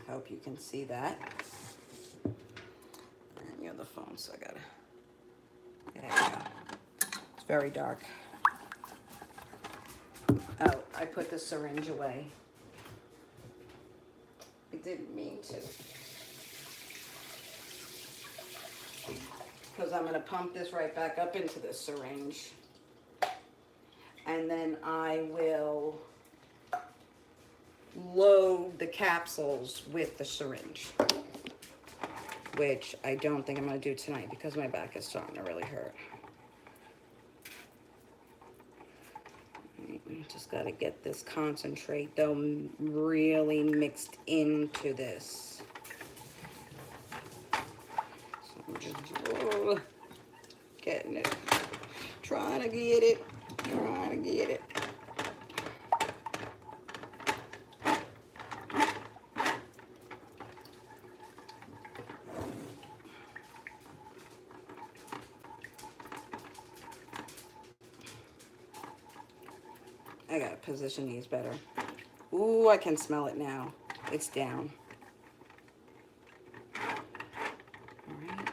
Hope you can see that. And you're on the phone, so I gotta. There you go. It's very dark. Oh, I put the syringe away. I didn't mean to. Because I'm going to pump this right back up into the syringe. And then I will load the capsules with the syringe. Which I don't think I'm going to do tonight because my back is starting to really hurt. Just got to get this concentrate though really mixed into this. So I'm just getting it. Trying to get it. I gotta position these better. Ooh, I can smell it now. It's down. All right.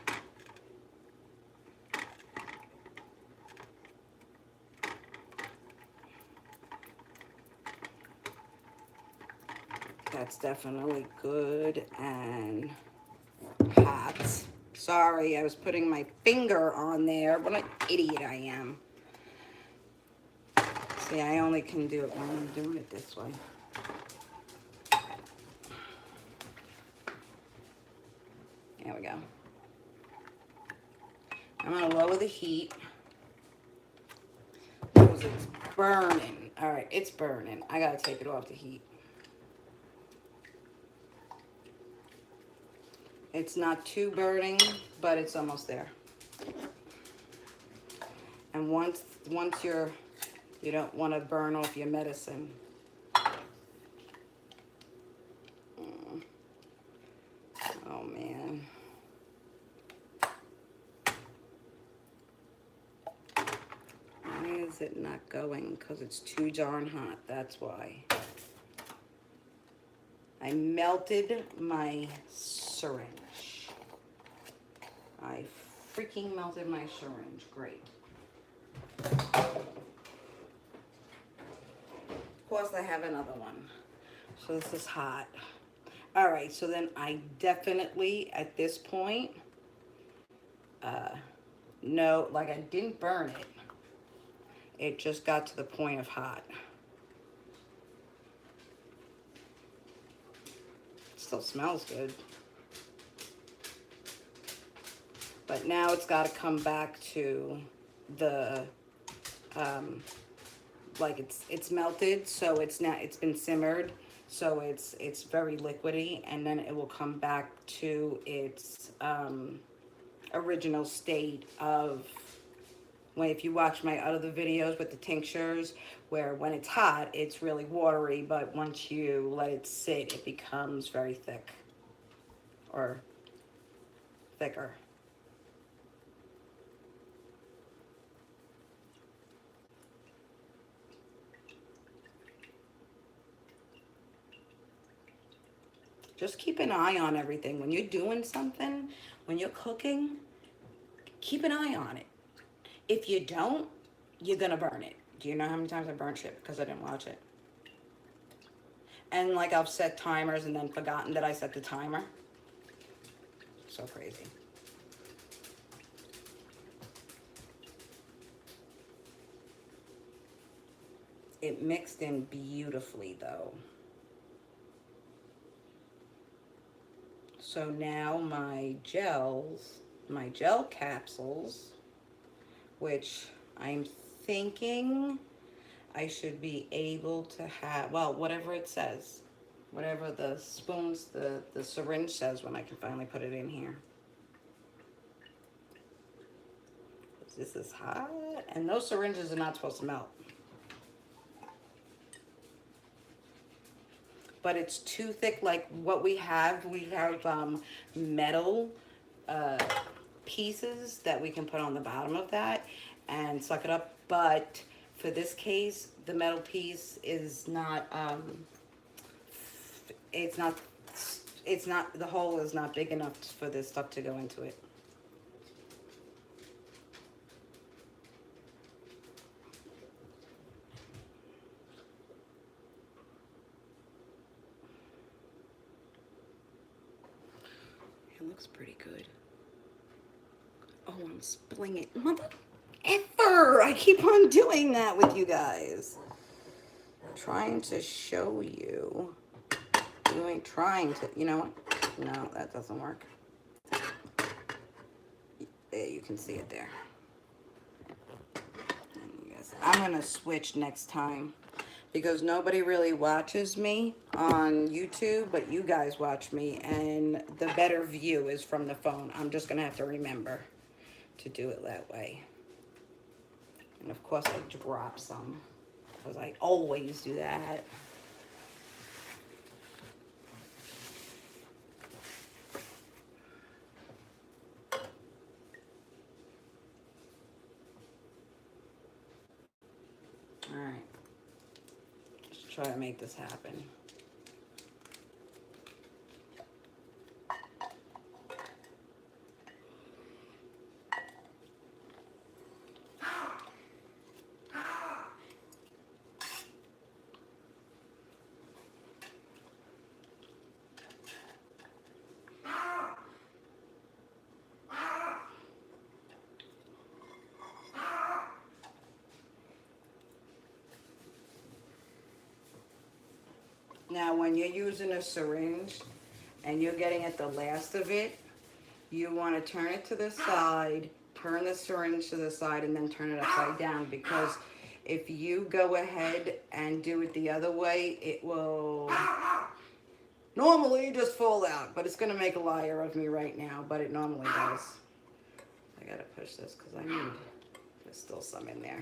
That's definitely good and hot. Sorry, I was putting my finger on there. What an idiot I am. See, I only can do it when I'm doing it this way. There we go. I'm going to lower the heat because it's burning. All right, it's burning. I got to take it off the heat. It's not too burning, but it's almost there. And once you don't want to burn off your medicine. Oh, man. Why is it not going? Because it's too darn hot. That's why. I melted my syringe. I freaking melted my syringe. Great. Of course, I have another one. So this is hot. All right, so then I definitely, at this point, no, like I didn't burn it. It just got to the point of hot. It still smells good. But now it's got to come back to the, like it's melted, so it's been simmered. So it's very liquidy, and then it will come back to its original state of when, if you watch my other videos with the tinctures, where when it's hot it's really watery, but once you let it sit it becomes very thick or thicker. Just keep an eye on everything when you're doing something. When you're cooking, keep an eye on it. If you don't, you're gonna burn it. Do you know how many times I burnt shit because I didn't watch it? And like I've set timers and then forgotten that I set the timer. So crazy. It mixed in beautifully though. So now my gel capsules, which I'm thinking I should be able to have, well, whatever it says, whatever the spoons, the syringe says when I can finally put it in here. This is hot, and those syringes are not supposed to melt. But it's too thick. Like what we have metal pieces that we can put on the bottom of that and suck it up. But for this case, the metal piece is not, it's not, the hole is not big enough for this stuff to go into it. It looks pretty good. Oh, I'm spilling it. Mother effer! I keep on doing that with you guys. I'm trying to show you. Trying to, you know what? No, that doesn't work. There, you can see it there. Yes, I'm gonna switch next time because nobody really watches me on YouTube, but you guys watch me, and the better view is from the phone. I'm just gonna have to remember to do it that way. And of course I drop some because I always do that. All right, let's try to make this happen. Now, when you're using a syringe and you're getting at the last of it, you want to turn it to the side, turn the syringe to the side, and then turn it upside down, because if you go ahead and do it the other way, it will normally just fall out, but it's going to make a liar of me right now, but it normally does. I got to push this because there's still some in there.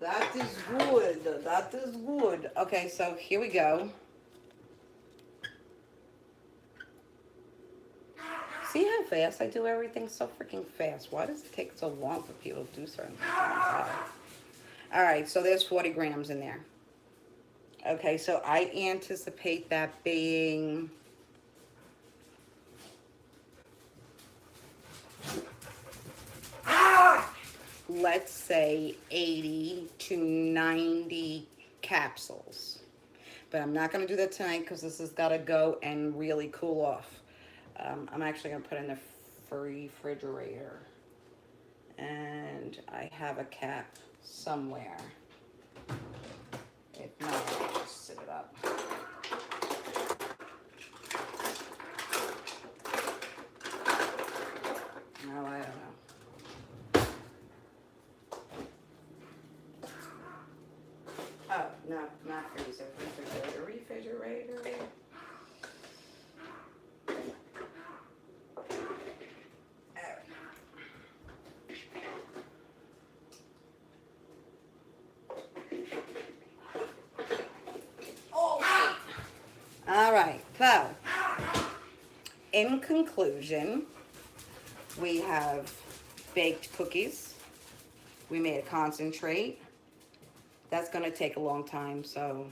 That is good. That is good. Okay, so here we go. See how fast I do everything? So freaking fast. Why does it take so long for people to do certain things? All right, so there's 40 grams in there. Okay, so I anticipate that being... let's say 80 to 90 capsules. But I'm not going to do that tonight because this has got to go and really cool off. I'm actually going to put it in the refrigerator. And I have a cap somewhere. If not, I'll just sit it up. in conclusion, we have baked cookies. We made a concentrate. That's going to take a long time, so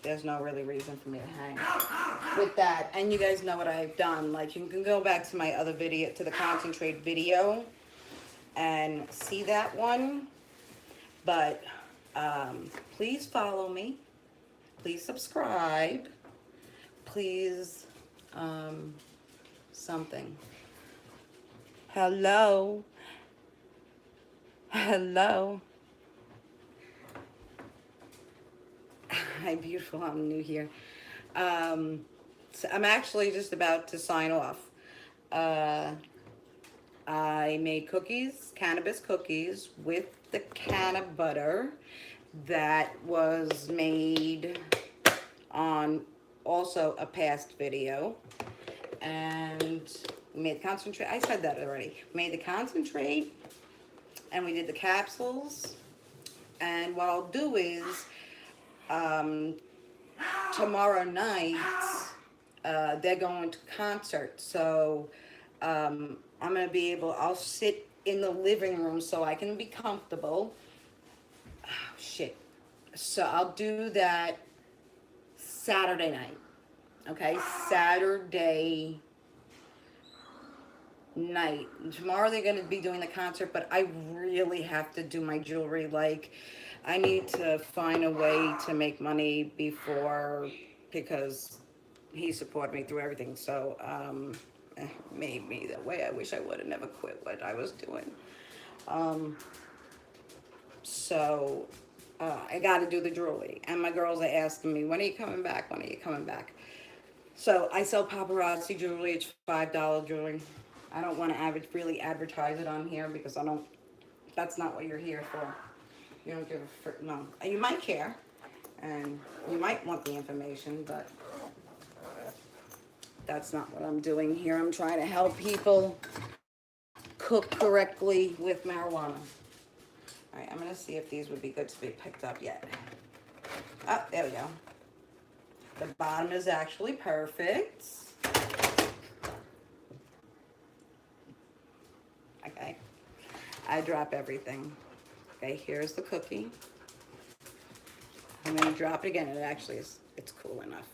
there's no really reason for me to hang with that. And you guys know what I've done. Like, you can go back to my other video, to the concentrate video, and see that one. But please follow me. Please subscribe. Please, something. Hello. Hello. Hi, beautiful. I'm new here. So I'm actually just about to sign off. I made cookies, cannabis cookies, with the canna butter that was made on also a past video. And we made the concentrate. I said that already. Made the concentrate, and we did the capsules. And what I'll do is, tomorrow night, they're going to concert. So I'm going to be able, I'll sit in the living room so I can be comfortable. Oh, shit. So I'll do that Saturday night. Okay, Saturday night. Tomorrow they're going to be doing the concert, but I really have to do my jewelry. Like, I need to find a way to make money before, because he supported me through everything. So it made me that way. I wish I would have never quit what I was doing. So I got to do the jewelry, and my girls are asking me, when are you coming back? When are you coming back? So I sell paparazzi jewelry. It's $5 jewelry. I don't want to really advertise it on here, because I don't, that's not what you're here for. You don't give a frick, no. You might care, and you might want the information, but that's not what I'm doing here. I'm trying to help people cook correctly with marijuana. All right, I'm going to see if these would be good to be picked up yet. Oh, there we go. The bottom is actually perfect. Okay. I drop everything. Okay, here's the cookie. I'm going to drop it again. It actually is, it's cool enough.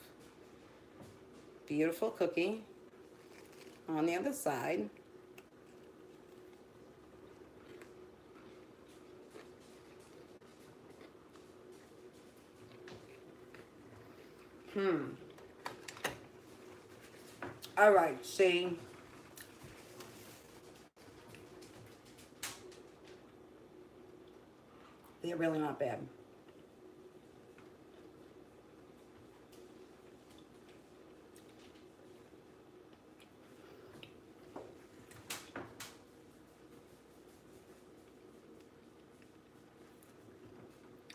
Beautiful cookie on the other side. All right, see. They're really not bad.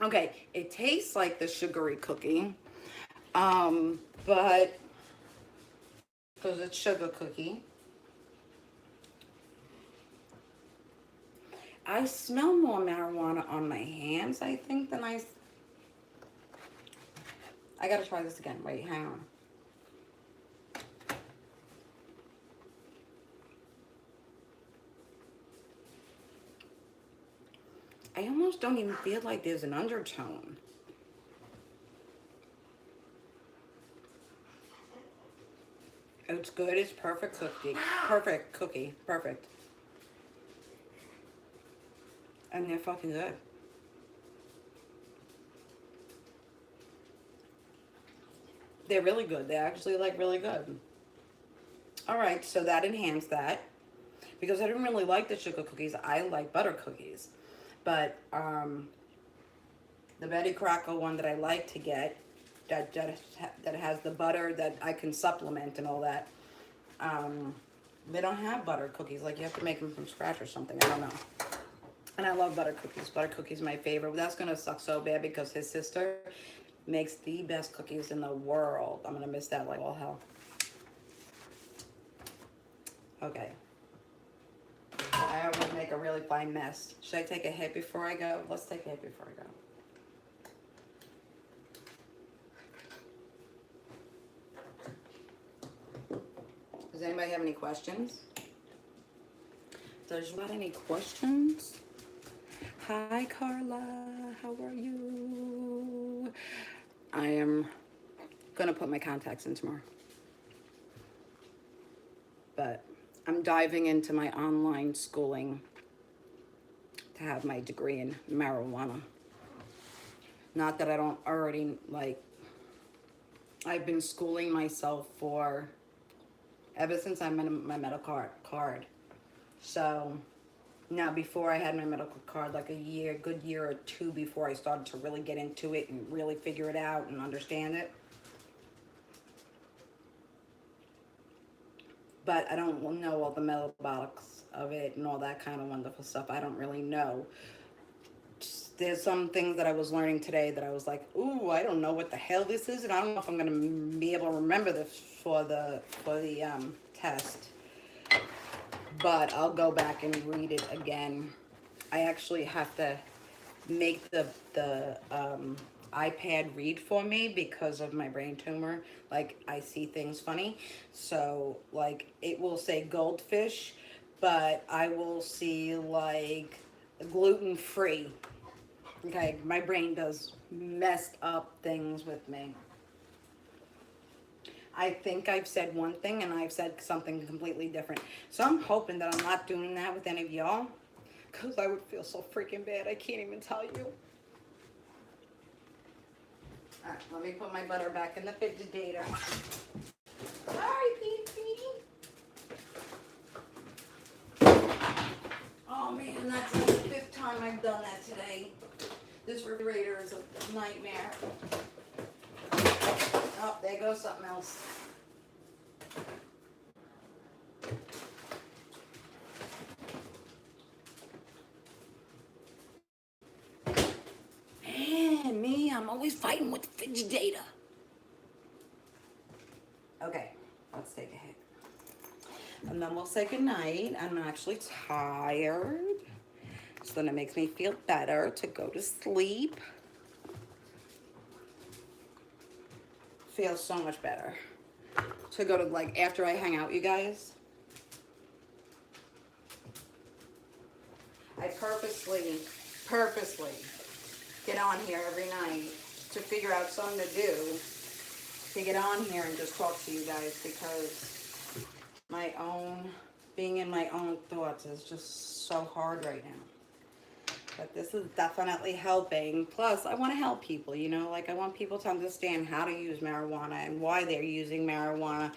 Okay, it tastes like the sugary cookie, but because it's sugar cookie. I smell more marijuana on my hands, I think, than I gotta try this again. Wait, hang on. I almost don't even feel like there's an undertone. It's good. It's perfect cookie. Perfect cookie. Perfect. And they're fucking good. They're really good. They're actually like really good. All right, so that enhanced that. Because I didn't really like the sugar cookies. I like butter cookies. But the Betty Crocker one that I like to get, that has the butter that I can supplement and all that, they don't have butter cookies. Like, you have to make them from scratch or something. I don't know. And I love butter cookies. Butter cookies are my favorite. That's going to suck so bad because his sister makes the best cookies in the world. I'm going to miss that like all hell. Okay. I always make a really fine mess. Should I take a hit before I go? Let's take a hit before I go. Does anybody have any questions? Does you got any questions? Hi, Carla. How are you? I am gonna put my contacts in tomorrow. But I'm diving into my online schooling to have my degree in marijuana. Not that I don't already, like, I've been schooling myself for ever since I'm in my medical card. So now, before I had my medical card, like a good year or two before I started to really get into it and really figure it out and understand it. But I don't know all the metabolics of it and all that kind of wonderful stuff. I don't really know. There's some things that I was learning today that I was like, ooh, I don't know what the hell this is, and I don't know if I'm gonna be able to remember this for the test. But I'll go back and read it again. I actually have to make the iPad read for me because of my brain tumor. Like, I see things funny. So, like, it will say goldfish, but I will see, like, gluten-free. Okay, my brain does messed up things with me. I think I've said one thing and I've said something completely different. So I'm hoping that I'm not doing that with any of y'all, because I would feel so freaking bad. I can't even tell you. All right, let me put my butter back in the refrigerator. Sorry, Petey. Oh man, that's like the 5th time I've done that today. This refrigerator is a nightmare. Oh, there goes something else. Man, me, I'm always fighting with the refrigerator. Okay, let's take a hit. And then we'll say goodnight. I'm actually tired. So then it makes me feel better to go to sleep. Feels so much better to go to, like, after I hang out with you guys. I purposely get on here every night to figure out something to do, to get on here and just talk to you guys, because being in my own thoughts is just so hard right now. But this is definitely helping. Plus, I want to help people, you know, like, I want people to understand how to use marijuana and why they're using marijuana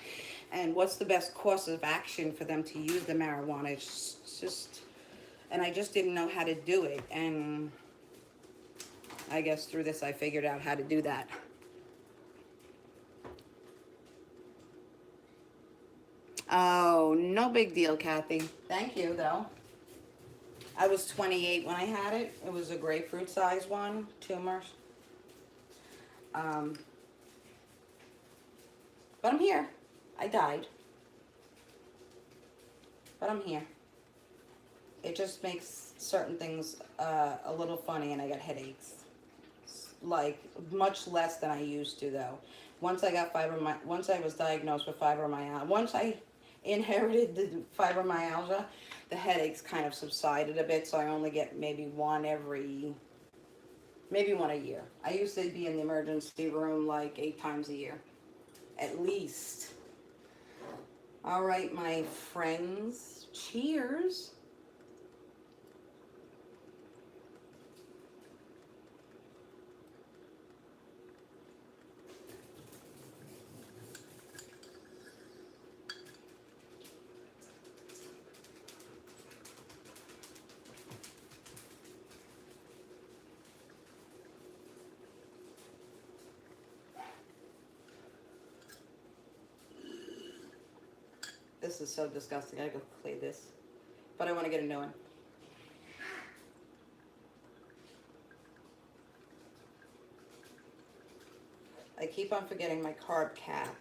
and what's the best course of action for them to use the marijuana. It's just, and I just didn't know how to do it. And I guess through this, I figured out how to do that. Oh, no big deal, Kathy. Thank you, though. I was 28 when I had it. It was a grapefruit size one, tumors. But I'm here. I died. But I'm here. It just makes certain things a little funny, and I get headaches. Like, much less than I used to, though. Once I was diagnosed with fibromyalgia, once I inherited the fibromyalgia, the headaches kind of subsided a bit, so I only get maybe one a year. I used to be in the emergency room like 8 times a year, at least. All right, my friends, cheers. This is so disgusting. I gotta go clean this. But I want to get a new one. I keep on forgetting my carb cap.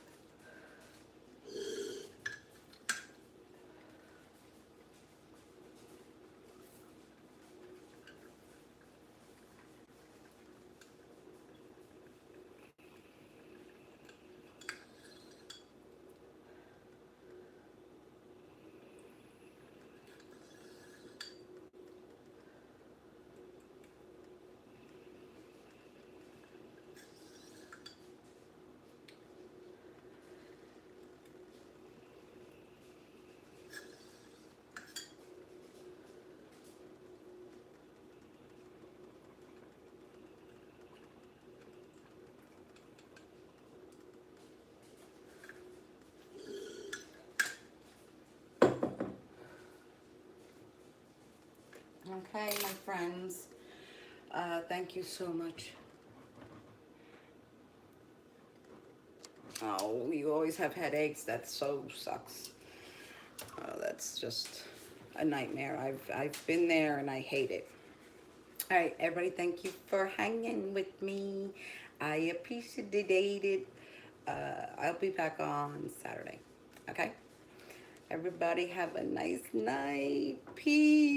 Okay, my friends. Thank you so much. Oh, you always have headaches. That so sucks. Oh, that's just a nightmare. I've been there and I hate it. All right, everybody, thank you for hanging with me. I appreciate it. I'll be back on Saturday. Okay? Everybody have a nice night. Peace.